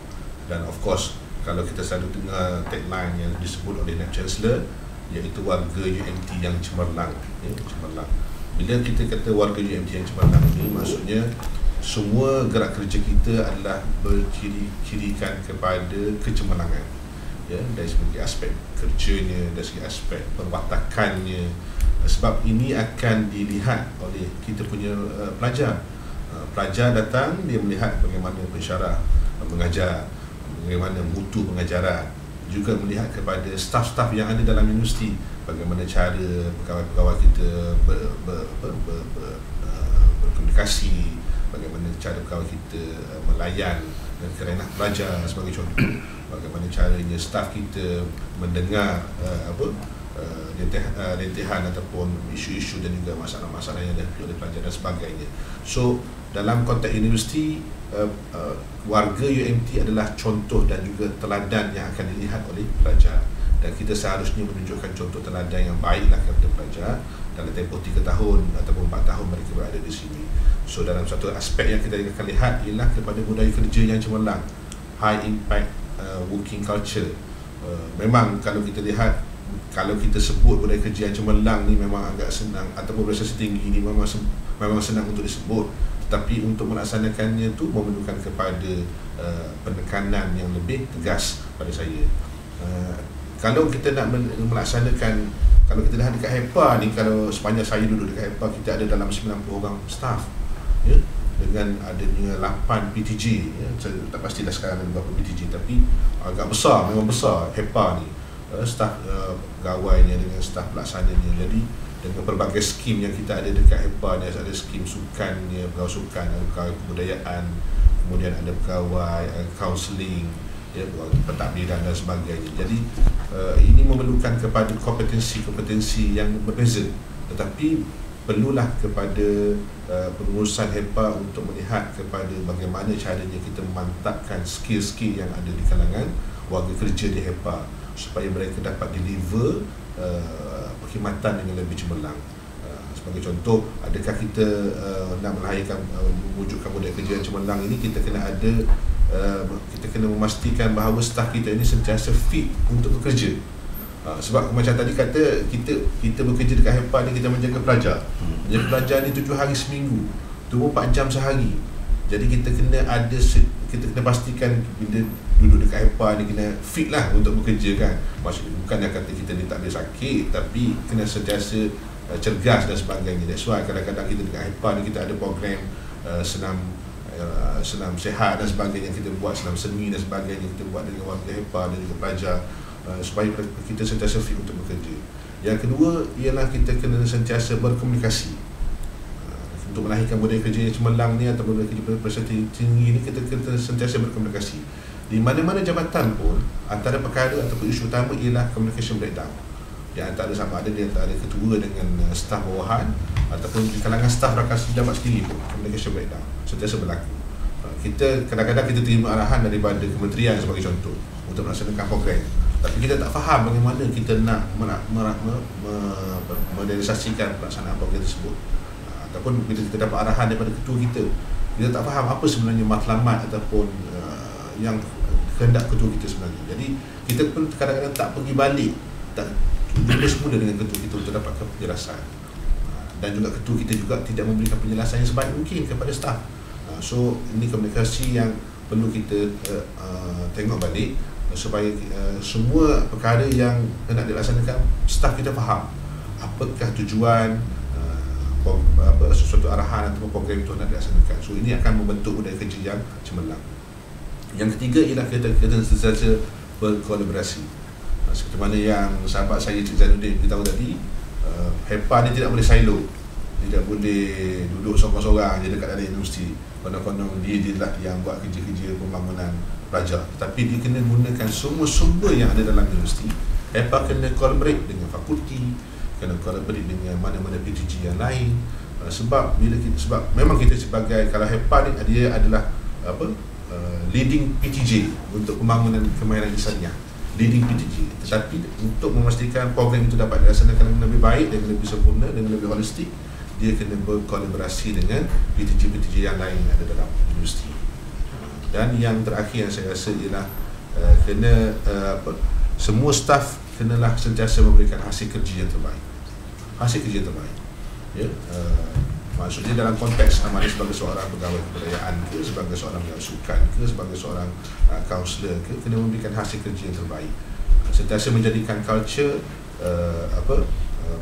dan of course kalau kita selalu dengar tagline yang disebut oleh Naib Chancellor, iaitu warga UMT yang cemerlang, cemerlang. Bila kita kata warga UMT yang cemerlang ini, maksudnya semua gerak kerja kita adalah berciri-cirikan kepada kecemerlangan, dari segi aspek kerjanya, dari segi aspek perwatakannya. Sebab ini akan dilihat oleh kita punya pelajar. Pelajar datang, dia melihat bagaimana pensyarah mengajar, bagaimana mutu pengajaran, juga melihat kepada staf-staf yang ada dalam universiti, bagaimana cara pegawai-pegawai kita berkomunikasi, bagaimana cara pegawai kita melayan dan kerenah pelajar sebagai contoh, bagaimana caranya staf kita mendengar rentehan ataupun isu-isu dan juga masalah-masalah yang dihadapi oleh pelajar dan sebagainya. So dalam konteks universiti, warga UMT adalah contoh dan juga teladan yang akan dilihat oleh pelajar, dan kita seharusnya menunjukkan contoh teladan yang baiklah kepada pelajar dalam tempoh 3 tahun ataupun 4 tahun mereka berada di sini. So dalam satu aspek yang kita akan lihat ialah kepada budaya kerja yang cemerlang, high impact working culture. Memang kalau kita lihat, kalau kita sebut budaya kerja yang cemerlang ni memang agak senang, ataupun berprestasi tinggi ni memang senang untuk disebut, tetapi untuk melaksanakannya tu memerlukan kepada penekanan yang lebih tegas pada saya. Kalau kita nak melaksanakan, kalau kita lihat dekat HEPA ni, kalau sepanjang saya duduk dekat HEPA, kita ada dalam 90 orang staff, dengan adanya 8 PTG, saya tak pastilah sekarang ada berapa PTG, tapi agak besar, memang besar HEPA ni, staf pegawainya dengan staf pelaksananya. Jadi dengan pelbagai skim yang kita ada dekat HEPA ni, ada skim sukannya, pegawai sukan, ada pegawai kebudayaan, kemudian ada pegawai kaunseling, pentadbiran dan sebagainya. Jadi ini memerlukan kepada kompetensi-kompetensi yang berbeza, tetapi perlulah kepada pengurusan HEPA untuk melihat kepada bagaimana caranya kita memantapkan skill-skill yang ada di kalangan warga kerja di HEPA supaya mereka dapat deliver perkhidmatan dengan lebih cemerlang. Sebagai contoh, adakah kita nak melahirkan mewujudkan budaya kerja yang cemerlang ini, kita kena ada kita kena memastikan bahawa staf kita ini sentiasa fit untuk bekerja. Sebab macam tadi kata, kita bekerja dekat HEPA ni, kita menjaga pelajar. Menjaga pelajar ni 7 hari seminggu, 24 jam sehari. Jadi kita kena pastikan bila duduk dekat HEPA ni kena fit lah untuk bekerja kan. Maksudnya bukannya kata kita ni tak boleh sakit, tapi kena sentiasa cergas dan sebagainya. That's why kadang-kadang kita dekat HEPA ni kita ada program senam sihat dan sebagainya, kita buat senam seni dan sebagainya, kita buat dengan warga HEPA dan juga pelajar, supaya kita sentiasa fit untuk bekerja. Yang kedua ialah kita kena sentiasa berkomunikasi. Untuk melahirkan budaya kerja yang cemerlang ni atau budaya kerja berprestasi tinggi ni, kita kena sentiasa berkomunikasi. Di mana-mana jabatan pun, antara perkara ataupun isu utama ialah communication breakdown. di antara sama ada di antara ketua dengan staf bawahan ataupun di kalangan staf rakan pejabat sendiri pun communication breakdown sentiasa berlaku. Kita kadang-kadang kita terima arahan daripada kementerian sebagai contoh untuk melaksanakan program, tapi kita tak faham bagaimana kita nak merealisasikan pelaksanaan program tersebut. Ataupun bila kita dapat arahan daripada ketua kita tak faham apa sebenarnya matlamat ataupun yang kehendak ketua kita sebenarnya. Jadi kita pun kadang-kadang tak pergi balik, tak jumpa semula dengan ketua kita untuk dapatkan penjelasan. Dan juga ketua kita juga tidak memberikan penjelasan yang sebaik mungkin kepada staf. So ini komunikasi yang perlu kita tengok balik supaya semua perkara yang nak dilaksanakan staf kita faham apakah tujuan sesuatu arahan atau program itu nak dilaksanakan. So ini akan membentuk budaya kerja yang cemerlang. Yang ketiga ialah kita sentiasa berkolaborasi. Seperti mana yang sahabat saya Cik Zainuddin beritahu tadi, HEPA ni tidak boleh silo, tidak boleh duduk sorang-sorang je dekat dalam universiti. Konon-konon dia lah yang buat kerja-kerja pembangunan pelajar, tetapi dia kena gunakan semua sumber yang ada dalam universiti. HEPA kena collaborate dengan fakulti, kena collaborate dengan mana-mana PTG yang lain. Sebab memang kita sebagai, kalau HEPA ni dia adalah leading PTJ untuk pembangunan kemahiran insaniah, leading PTJ. Tetapi untuk memastikan program itu dapat dilaksanakan dengan lebih baik, dengan lebih sempurna, dengan lebih holistik, dia kena berkolaborasi dengan PTJ-PTJ yang lain yang ada dalam universiti. Dan yang terakhir yang saya rasa ialah kena semua staf kenalah sentiasa memberikan hasil kerja yang terbaik. Hasil kerja yang terbaik. Ya, maksudnya dalam konteks mana sebagai seorang pegawai kebudayaan ke, sebagai seorang pegawai sukan ke, sebagai seorang kaunselor ke, kena memberikan hasil kerja yang terbaik. Sentiasa menjadikan culture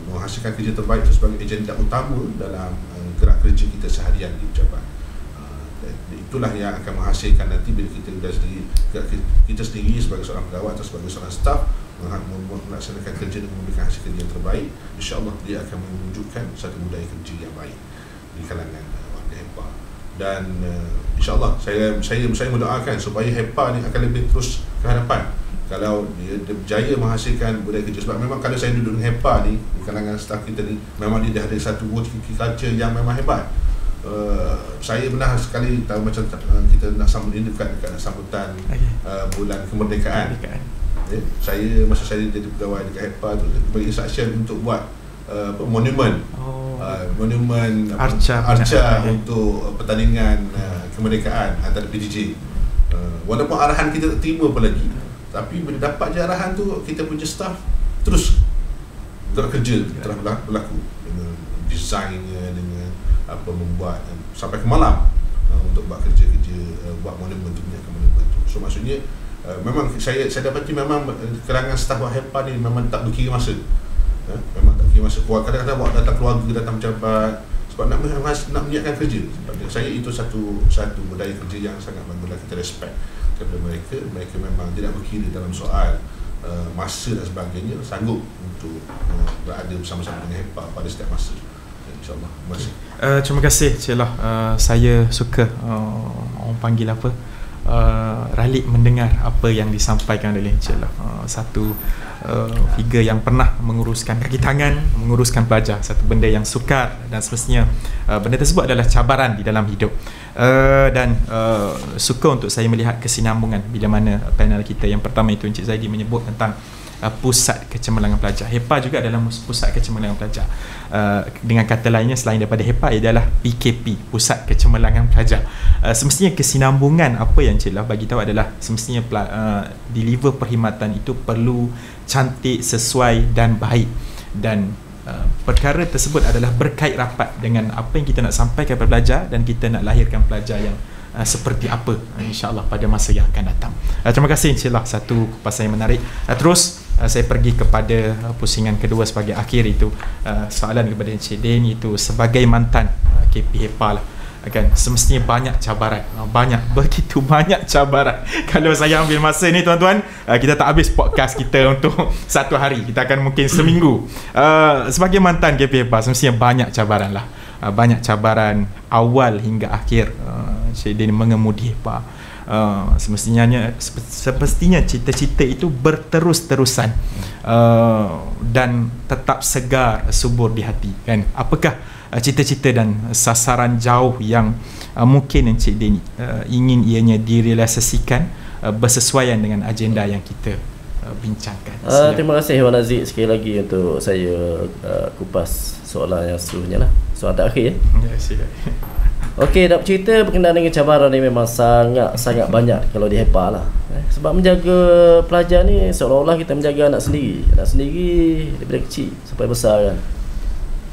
menghasilkan kerja terbaik itu sebagai agenda utama dalam gerak kerja kita seharian di pejabat. Itulah yang akan menghasilkan nanti bila kita sendiri sebagai seorang pegawai atau sebagai seorang staf melaksanakan kerja dan memberikan hasil kerja yang terbaik, insya-Allah dia akan menunjukkan satu budaya kerja yang baik di kalangan warga HEPA. Dan insya-Allah saya mendoakan supaya HEPA ni akan lebih terus ke hadapan. Kalau dia berjaya menghasilkan budaya kerja, sebab memang kalau saya duduk dengan HEPA ni di kalangan staf kita ni, memang dia dah ada satu culture yang memang hebat. Saya pernah sekali tahu macam kita nak sambut ini dekat sambutan bulan kemerdekaan. Masa saya jadi pegawai dekat HEPA tu bagi instruction untuk buat monumen arca untuk pertandingan kemerdekaan antara PJJ. Walaupun arahan kita tak terima apa lagi, tapi bila dapat je arahan tu, kita punya staff terus gerak kerja telah berlaku dengan desainnya, dengan membuat sampai ke malam untuk buat kerja-kerja buat monumen tu, punya monumen tu. So maksudnya memang saya dapati memang kerangan staf HEPA ni memang tak berkira masa. Memang tak berkira masa. Kadang-kadang buat datang keluarga, datang pejabat sebab nak menyiapkan kerja. Sebab saya itu satu budaya kerja yang sangat baguslah, kita respect kepada mereka. Mereka memang tidak berkira dalam soal masa dan sebagainya, sanggup untuk berada bersama-sama dengan HEPA pada setiap masa. InsyaAllah. Terima kasih. Terima kasih Cik Lah. Saya suka orang panggil apa, ralik mendengar apa yang disampaikan oleh Encik Lah. Satu figure yang pernah menguruskan kaki tangan, menguruskan pelajar, satu benda yang sukar, dan semestinya benda tersebut adalah cabaran di dalam hidup. Dan suka untuk saya melihat kesinambungan bila mana panel kita yang pertama itu Encik Zaidi menyebut tentang pusat kecemerlangan pelajar. HEPA juga adalah pusat kecemerlangan pelajar. Dengan kata lainnya, selain daripada HEPA adalah PKP, pusat kecemerlangan pelajar. Semestinya kesinambungan apa yang Encik Lah bagi tahu adalah semestinya deliver perkhidmatan itu perlu cantik, sesuai dan baik. Dan perkara tersebut adalah berkait rapat dengan apa yang kita nak sampaikan kepada pelajar, dan kita nak lahirkan pelajar yang seperti apa insya-Allah pada masa yang akan datang. Terima kasih Encik Lah, satu kupasan yang menarik. Terus saya pergi kepada pusingan kedua sebagai akhir, itu soalan kepada Encik Din, itu sebagai mantan KP HEPA lah, kan, semestinya banyak cabaran, begitu banyak cabaran. Kalau saya ambil masa ni tuan-tuan, kita tak habis podcast kita untuk satu hari, kita akan mungkin seminggu. Sebagai mantan KP HEPA, semestinya banyak cabaran lah, banyak cabaran awal hingga akhir Encik Din mengemudi HEPA. semestinya cita-cita itu berterus-terusan dan tetap segar subur di hati, kan? Apakah cita-cita dan sasaran jauh yang mungkin Encik Din ingin ianya direalisasikan bersesuaian dengan agenda yang kita bincangkan? Terima kasih Wan Aziz sekali lagi untuk saya kupas soalan yang seterusnya lah. Soalan terakhir Ya, silakan. Okey, nak bercerita berkenaan dengan cabaran ni memang sangat banyak kalau di HEPA lah. Sebab menjaga pelajar ni seolah-olah kita menjaga anak sendiri daripada kecil sampai besar, kan.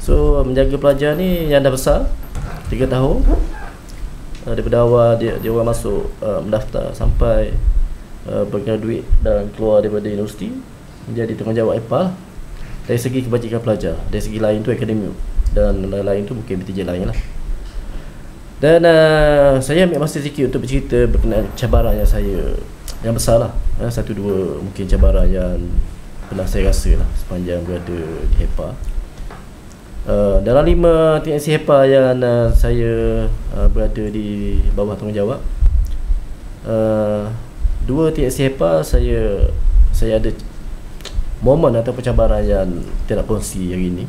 So menjaga pelajar ni yang dah besar 3 tahun, daripada awal dia orang masuk mendaftar sampai bergraduate dan keluar daripada universiti, menjadi tanggungjawab HEPA lah. Dari segi kebajikan pelajar, dari segi lain tu akademik, dan lain tu mungkin BTJ lain lah. Dan saya ambil masa sikit untuk bercerita berkenaan cabaran yang besar lah. Satu dua mungkin cabaran yang pernah saya rasa lah sepanjang berada di HEPA. Dalam 5 TNC HEPA yang saya berada di bawah tanggungjawab, 2 TNC HEPA saya ada momen atau cabaran yang tidak kongsi hari ini.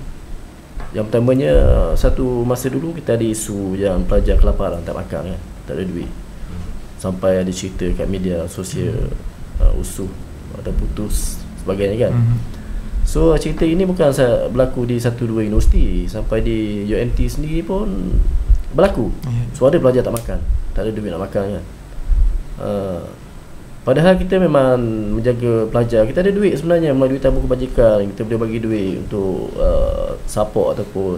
Yang pertamanya, satu masa dulu kita ada isu yang pelajar kelaparan, tak makan, kan, tak ada duit. Sampai ada cerita kat media sosial usuh atau putus sebagainya, kan. So cerita ini bukan berlaku di 1-2 universiti, sampai di UMT sendiri pun berlaku. So ada pelajar tak makan, tak ada duit nak makan, kan. Padahal kita memang menjaga pelajar, kita ada duit sebenarnya melalui tabung kebajikan, kita boleh bagi duit untuk support ataupun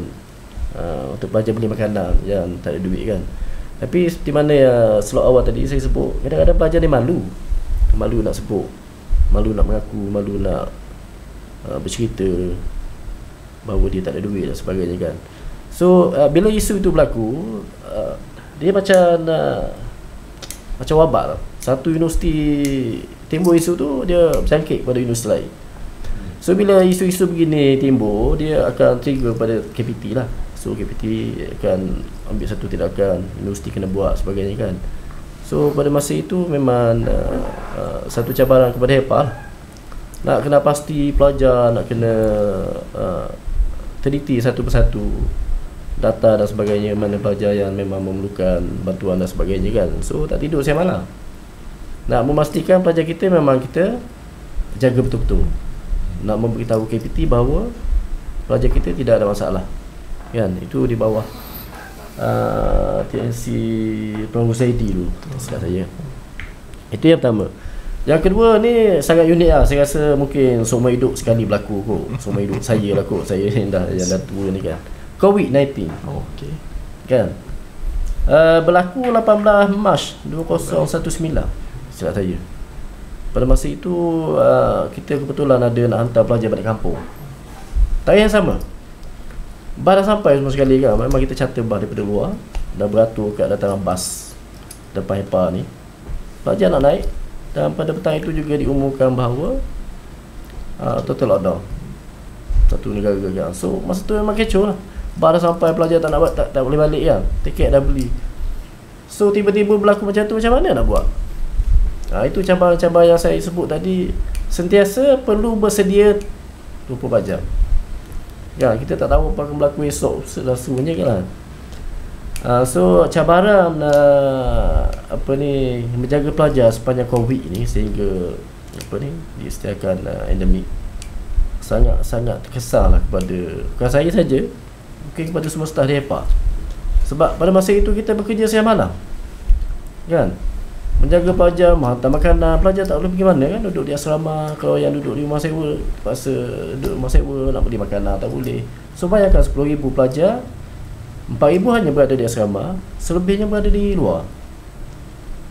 untuk pelajar beli makanan yang tak ada duit, kan. Tapi seperti mana slot awal tadi saya sebut, kadang-kadang pelajar ni malu nak sebut, malu nak mengaku, malu nak bercerita bahawa dia tak ada duit dan sebagainya, kan. So bila isu itu berlaku, dia macam wabak lah. Satu universiti timbul isu tu, dia berjangkit pada universiti lain. So bila isu-isu begini timbul, dia akan trigger pada KPT lah. So KPT akan ambil satu tindakan, universiti kena buat sebagainya, kan. So pada masa itu memang satu cabaran kepada HEPA lah. Nak kena pasti pelajar, nak kena teliti satu persatu data dan sebagainya, mana pelajar yang memang memerlukan bantuan dan sebagainya, kan. So tak tidur siang malam nak memastikan pelajar kita memang kita jaga betul-betul, nak memberitahu KPT bahawa pelajar kita tidak ada masalah, kan. Itu di bawah TNC Penanggung Society dulu, silap saya. Itu yang pertama. Yang kedua ni sangat unik lah. Saya rasa mungkin seumur hidup sekali berlaku kot. Seumur hidup saya lah kot, saya yang dah tua ni, kan. COVID-19. Okey. Kan. Berlaku 18 Mac 2019. Silap saya. Pada masa itu kita kebetulan ada nak hantar pelajar balik kampung. Tarikh yang sama. Bas dah sampai semua sekali, kan. Memang kita charter bas daripada luar, dah beratur kat dataran bas depan HEPA ni. Pelajar nak naik, dan pada petang itu juga diumumkan bahawa total lockdown satu negara, kan. So masa tu memang kecoh lah. Bas dah sampai, pelajar tak boleh balik, kan. Tiket dah beli. So tiba-tiba berlaku macam tu, macam mana nak buat? Itu cabaran-cabaran yang saya sebut tadi. Sentiasa perlu bersedia 24 jam. Ya, kita tak tahu apa akan berlaku esok sebenarnya, kan. So cabaran menjaga pelajar sepanjang COVID ni sehingga disediakan endemik sangat terkesan lah kepada, bukan saya saja, mungkin kepada semua staf di HEPA. Sebab pada masa itu kita bekerja siang malam, kan. Menjaga pelajar, menghantar makanan. Pelajar tak boleh pergi mana, kan. Duduk di asrama. Kalau yang duduk di rumah sewa, terpaksa duduk rumah sewa, nak beli makanan tak boleh. So bayangkan 10,000 pelajar, 4,000 hanya berada di asrama, selebihnya berada di luar.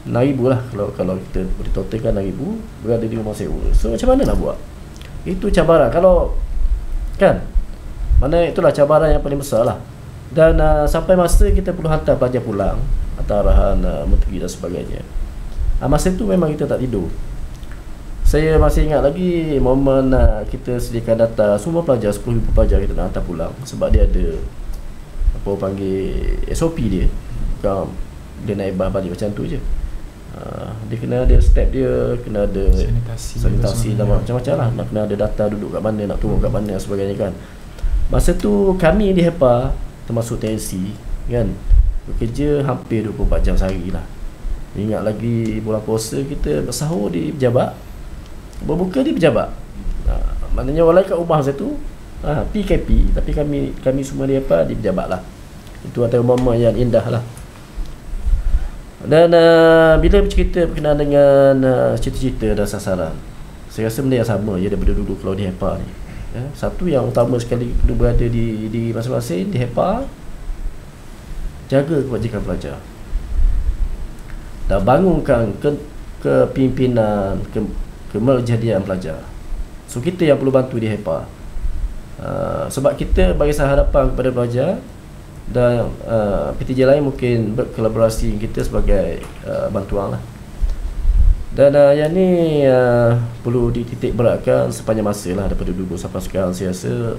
6,000 lah kalau kita boleh totalkan, 6,000 berada di rumah sewa. So macam mana nak buat? Itu cabaran. Kalau, kan, mana itulah cabaran yang paling besar lah. Dan sampai masa kita perlu hantar pelajar pulang atas arahan menteri dan sebagainya. Masa itu memang kita tak tidur. Saya masih ingat lagi momen kita sediakan data semua pelajar, 10,000 pelajar kita nak hantar pulang. Sebab dia ada apa panggil SOP dia. Bukan dia naik bas balik macam tu je. Dia kena ada step dia, kena ada sanitasi dan macam-macam lah. Nak kena ada data duduk kat mana, nak turun kat mana dan sebagainya kan. Masa tu kami di HEPA termasuk TNC kan, bekerja hampir 24 jam sehari lah. Ingat lagi bulan puasa kita bersahur di pejabat, berbuka di pejabat. Maknanya walau kat rumah saya tu PKP, tapi kami semua di HEPA di pejabat lah. Itu antara momen yang indah lah. Dan bila bercerita berkenaan dengan cita-cita dan sasaran, saya rasa benda yang sama je daripada dulu kalau di HEPA ni. Satu yang utama sekali perlu berada di masing-masing di HEPA, jaga kebajikan pelajar dan bangunkan kepimpinan, kemerjadian pelajar. So kita yang perlu bantu di HEPA, sebab kita barisan hadapan kepada pelajar. Dan PTJ lain mungkin berkolaborasi kita sebagai bantuan lah. Dan yang ni perlu dititik beratkan sepanjang masa lah, daripada dulu sampai sekarang. Saya rasa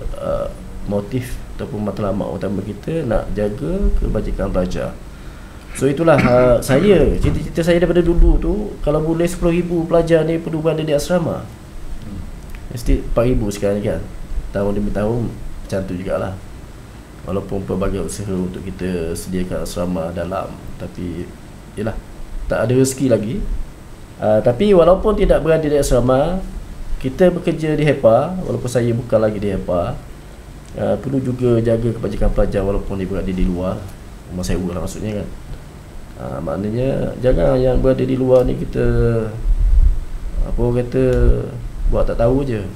motif ataupun matlamat utama kita nak jaga kebajikan pelajar. So itulah cita-cita saya daripada dulu tu, kalau boleh 10,000 pelajar ni perlu berada di asrama. Mesti 4,000 sekarang ni kan, tahun demi tahun macam tu jugalah. Walaupun pelbagai usaha untuk kita sediakan asrama dalam, tapi yelah, tak ada rezeki lagi. Tapi walaupun tidak berada di asrama, kita bekerja di HEPA, walaupun saya bukan lagi di HEPA, perlu juga jaga kebajikan pelajar walaupun dia berada di luar rumah sewa lah maksudnya kan. Maknanya jangan yang berada di luar ni kita buat tak tahu je.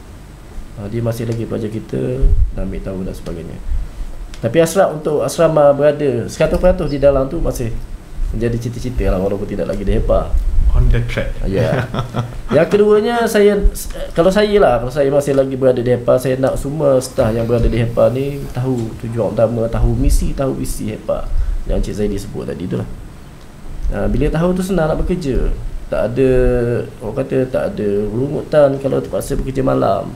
Dia masih lagi pelajar kita dan ambil tahu dan sebagainya. Tapi hasrat untuk asrama berada 100% di dalam tu masih menjadi cita-cita lah, walaupun tidak lagi di HEPA. On the track. Ya. Yang keduanya, kalau saya masih lagi berada di HEPA, saya nak semua staf yang berada di HEPA ni tahu tujuan utama, tahu misi, tahu visi HEPA yang Cik Zaidi sebut tadi tu lah. Bila tahu tu senang nak bekerja. Tak ada, orang kata tak ada rungutan kalau terpaksa bekerja malam.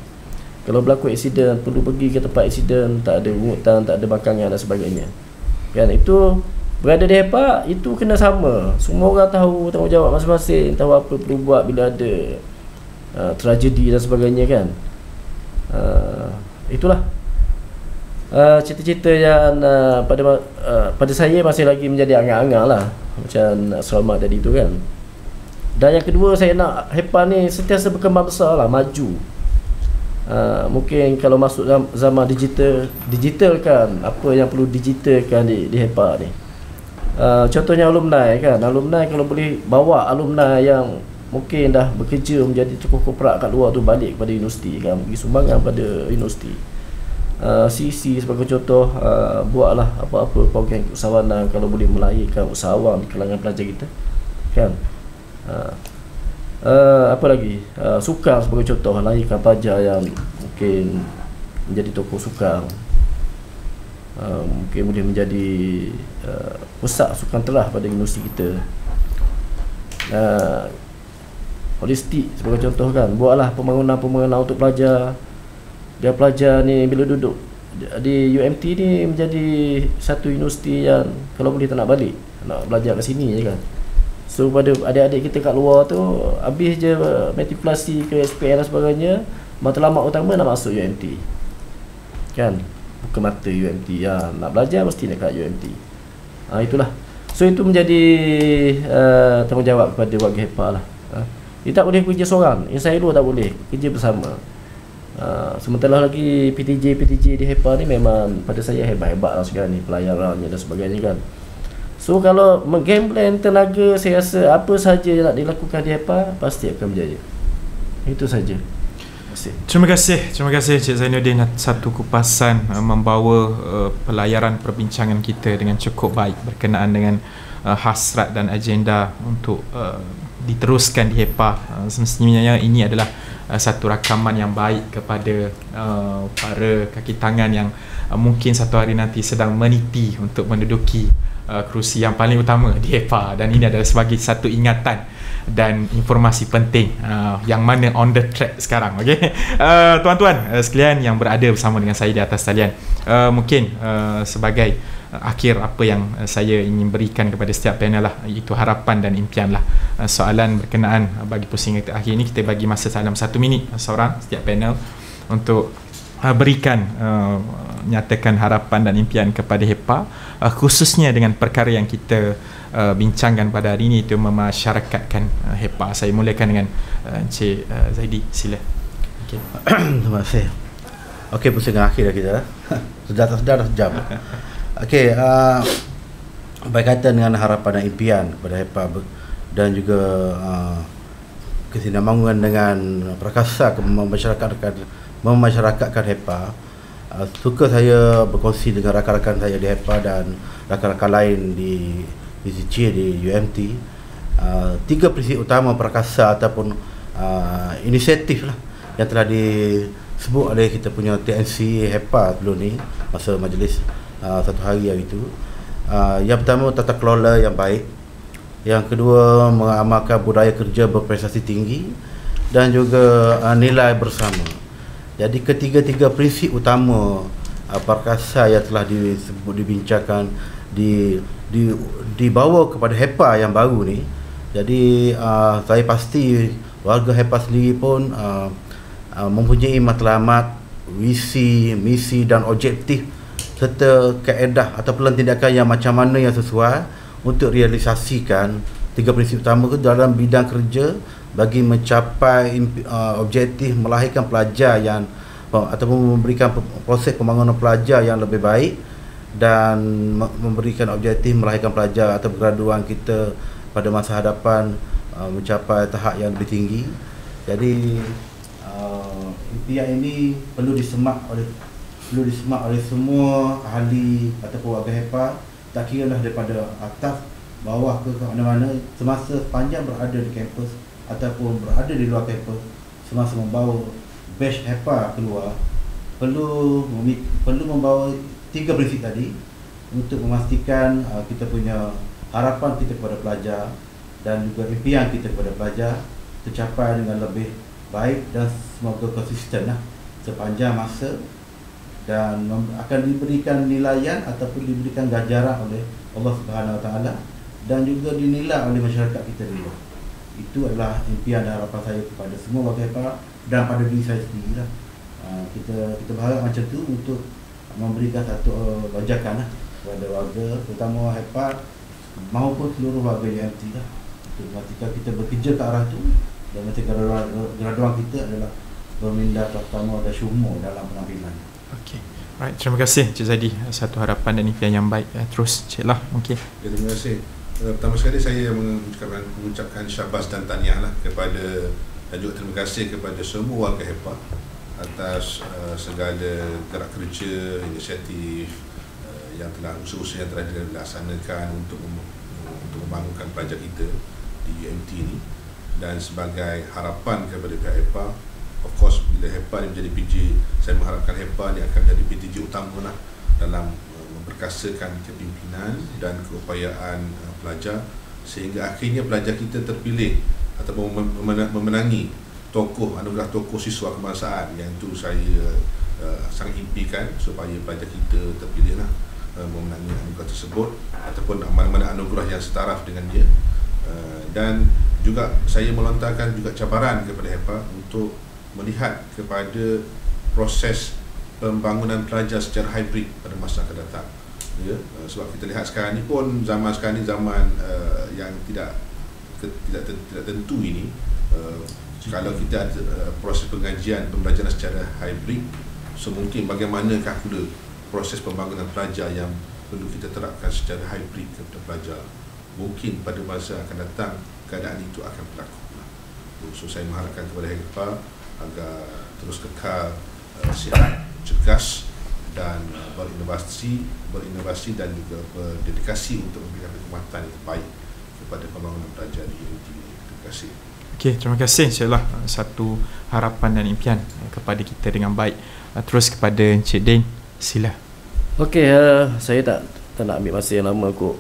Kalau berlaku aksiden, perlu pergi ke tempat aksiden, tak ada rungutan, tak ada bakangan dan sebagainya. Kan, itu berada di HEPA, itu kena sama. Semua orang tahu tanggungjawab masing-masing, tahu apa perlu buat bila ada tragedi dan sebagainya kan. Itulah cita-cita yang pada saya masih lagi menjadi angan-angan lah, macam selamat tadi tu kan. Dan yang kedua, saya nak HEPA ni sentiasa berkembang besar lah, maju. Mungkin kalau masuk zaman digitalkan apa yang perlu digitalkan di HEPA ni. Contohnya alumni kan. Alumni kalau boleh bawa alumni yang mungkin dah bekerja menjadi tokoh korporat kat luar tu balik kepada universiti kan, bagi sumbangan pada universiti. CC sebagai contoh, buatlah apa-apa program keusahawanan kalau boleh melahirkan usahawan di kalangan pelajar kita kan. Apa lagi, sukan sebagai contoh, lahirkan pelajar yang mungkin menjadi tokoh sukan, mungkin boleh menjadi pusat sukan telah pada universiti kita. Holistik sebagai contoh kan, buatlah pembangunan untuk pelajar, biar pelajar ni bila duduk di UMT ni menjadi satu universiti yang kalau boleh tak nak balik, nak belajar kat sini je kan. So pada adik-adik kita kat luar tu, habis je matrikulasi ke SPM dan sebagainya, matlamat utama nak masuk UMT kan, bukan mata UMT ya, nak belajar mesti dekat UMT. Itulah. So itu menjadi tanggungjawab kepada warga HEPA lah. Dia tak boleh kerja seorang, insyaAllah tak boleh kerja bersama. Sementara lagi PTJ di HEPA ni memang pada saya hebat-hebat lah sekarang ni, pelayarannya dan sebagainya kan. So kalau menggambling tenaga, saya rasa apa sahaja yang nak dilakukan di HEPA pasti akan berjaya. Itu saja. Terima kasih Cik Zainuddin, satu kupasan membawa pelayaran perbincangan kita dengan cukup baik berkenaan dengan hasrat dan agenda untuk diteruskan di HEPA. Semestinya ini adalah satu rakaman yang baik kepada para kaki tangan yang mungkin satu hari nanti sedang meniti untuk menduduki kerusi yang paling utama di HEPA, dan ini adalah sebagai satu ingatan dan informasi penting yang mana on the track sekarang. Okey, tuan-tuan sekalian yang berada bersama dengan saya di atas talian, mungkin sebagai akhir apa yang saya ingin berikan kepada setiap panel lah, iaitu harapan dan impian lah. Soalan berkenaan bagi pusingan kita akhir ini, kita bagi masa dalam 1 minit seorang setiap panel untuk berikan nyatakan harapan dan impian kepada HEPA, khususnya dengan perkara yang kita bincangkan pada hari ini, itu memasyarakatkan HEPA. Saya mulakan dengan Encik Zaidi, sila. Okay. Terima kasih. Okey, pusingan akhir dah kita. Sudah sejam. Okey, berkaitan dengan harapan dan impian kepada HEPA dan juga kesinambungan dengan Prakasa memasyarakatkan HEPA, suka saya berkongsi dengan rakan-rakan saya di HEPA dan rakan-rakan lain di BCC, di UMT, 3 prinsip utama Prakasa ataupun inisiatif lah yang telah disebut oleh kita punya TNC HEPA dulu ni masa majlis satu hari itu. Yang pertama, tata kelola yang baik. Yang kedua, mengamalkan budaya kerja berprestasi tinggi, dan juga nilai bersama. Jadi ketiga-tiga prinsip utama Prakasa yang telah dibincangkan dibawa kepada HEPA yang baru ni. Jadi saya pasti warga HEPA sendiri pun mempunyai matlamat, visi, misi dan objektif serta kaedah atau tindakan yang macam mana yang sesuai untuk realisasikan 3 prinsip utama itu dalam bidang kerja bagi mencapai objektif melahirkan pelajar yang ataupun memberikan proses pembangunan pelajar yang lebih baik dan memberikan objektif melahirkan pelajar atau graduan kita pada masa hadapan mencapai tahap yang lebih tinggi. Jadi impian ini perlu disemak oleh semua ahli ataupun warga HEPA, tak kira lah daripada atas bawah ke mana-mana, semasa sepanjang berada di kampus ataupun berada di luar kampus, semasa membawa batch HEPA keluar, perlu membawa 3 prinsip tadi untuk memastikan kita punya harapan kita kepada pelajar dan juga impian kita kepada pelajar tercapai dengan lebih baik dan semoga konsisten lah sepanjang masa, dan akan diberikan nilaian ataupun diberikan ganjaran oleh Allah Subhanahu Wa Taala dan juga dinilai oleh masyarakat kita di luar. Itu adalah impian dan harapan saya kepada semua warga HEPA dan pada diri saya sendiri lah. Kita berharap macam tu untuk memberikan satu bajakan lah kepada warga, terutama HEPA maupun seluruh warga UMT lah, untuk memastikan kita bekerja ke arah tu dan nanti graduan kita adalah berminda pertama dan syumur dalam penampilan. Okey. Right, terima kasih Cik Zaidi, satu harapan dan impian yang baik. Terus Cik Lah, okey. Terima kasih. Pertama sekali saya mengucapkan syabas dan tahniah lah kepada, dan juga terima kasih kepada semua warga HEPA atas segala gerak kerja, inisiatif yang telah usaha-usaha yang telah dilaksanakan untuk membangunkan pelajar kita di UMT ini. Dan sebagai harapan kepada pihak HEPA, of course bila HEPA menjadi PJ, saya mengharapkan HEPA ini akan menjadi PTJ utama lah dalam memperkasakan kepimpinan dan keupayaan pelajar, sehingga akhirnya pelajar kita terpilih ataupun memenangi anugerah tokoh siswa kebangsaan, yang itu saya sangat impikan supaya pelajar kita terpilih lah memenangi anugerah tersebut ataupun mana-mana anugerah yang setaraf dengan dia. Dan juga saya melontarkan juga cabaran kepada HEPA untuk melihat kepada proses pembangunan pelajar secara hybrid pada masa akan datang. Ya, sebab kita lihat sekarang ni pun zaman sekarang ni zaman yang tidak tentu ini. Kalau kita ada proses pengajian pembelajaran secara hybrid, so mungkin bagaimanakah pula proses pembangunan pelajar yang perlu kita terapkan secara hybrid kepada pelajar. Mungkin pada masa akan datang keadaan itu akan berlaku. So saya mengharapkan kepada HEPA agar terus kekal sihat, cergas dan berinovasi dan juga berdedikasi untuk memberikan perkhidmatan yang terbaik kepada pembangunan pelajar di UMT. Terima kasih. Okey, terima kasih. InsyaAllah satu harapan dan impian kepada kita dengan baik. Terus kepada Encik Din, sila. Okey, saya tak nak ambil masa yang lama kot.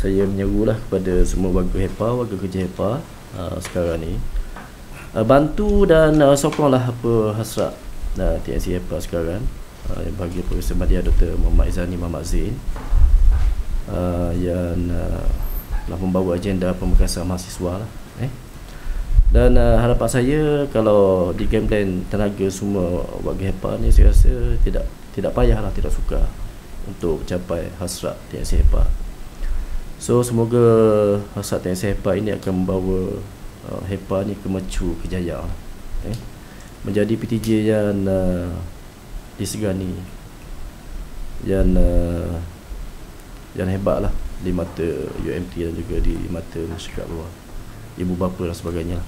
Saya menyerulah kepada semua warga HEPA, warga kerja HEPA sekarang ni, bantu dan sokonglah apa hasrat TNC HEPA sekarang. bagi Profesor Madya Dr. Muhammad Izzani Muhammad Zain yang telah membawa agenda pemekasan mahasiswa lah, Dan harapan saya kalau di game plan tenaga semua warga HEPA ni, saya rasa tidak payahlah, tidak sukar untuk capai hasrat TNC HEPA. So semoga hasrat TNC HEPA ini akan membawa HEPA ni ke mercu kejayaan, menjadi PTJ yang disegani, yang hebat lah di mata UMT dan juga di mata masyarakat luar, ibu bapa dan sebagainya.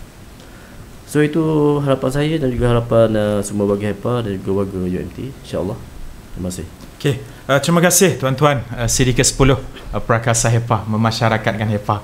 So itu harapan saya dan juga harapan semua warga HEPA dan juga warga UMT, insya-Allah. Terima kasih. Okey, terima kasih tuan-tuan. Siri ke-10 Prakasa HEPA, memasyarakatkan HEPA.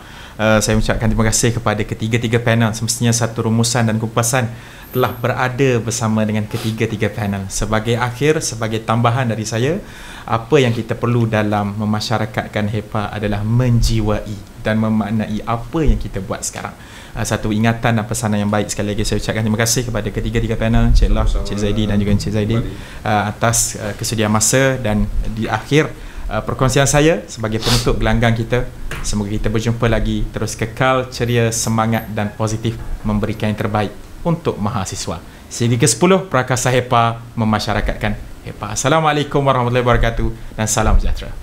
Saya ucapkan terima kasih kepada ketiga-tiga panel. Semestinya satu rumusan dan kupasan telah berada bersama dengan ketiga-tiga panel. Sebagai akhir, sebagai tambahan dari saya, apa yang kita perlu dalam memasyarakatkan HEPA adalah menjiwai dan memaknai apa yang kita buat sekarang. Satu ingatan dan pesanan yang baik. Sekali lagi saya ucapkan terima kasih kepada ketiga-tiga panel, Cik Lah, Cik Zaidi dan juga Cik Zaidi, atas kesediaan masa. Dan di akhir perkongsian saya sebagai penutup gelanggang kita, semoga kita berjumpa lagi, terus kekal ceria, semangat dan positif memberikan yang terbaik untuk mahasiswa. Siri ke-10 Prakasa HEPA, memasyarakatkan HEPA. Assalamualaikum warahmatullahi wabarakatuh dan salam sejahtera.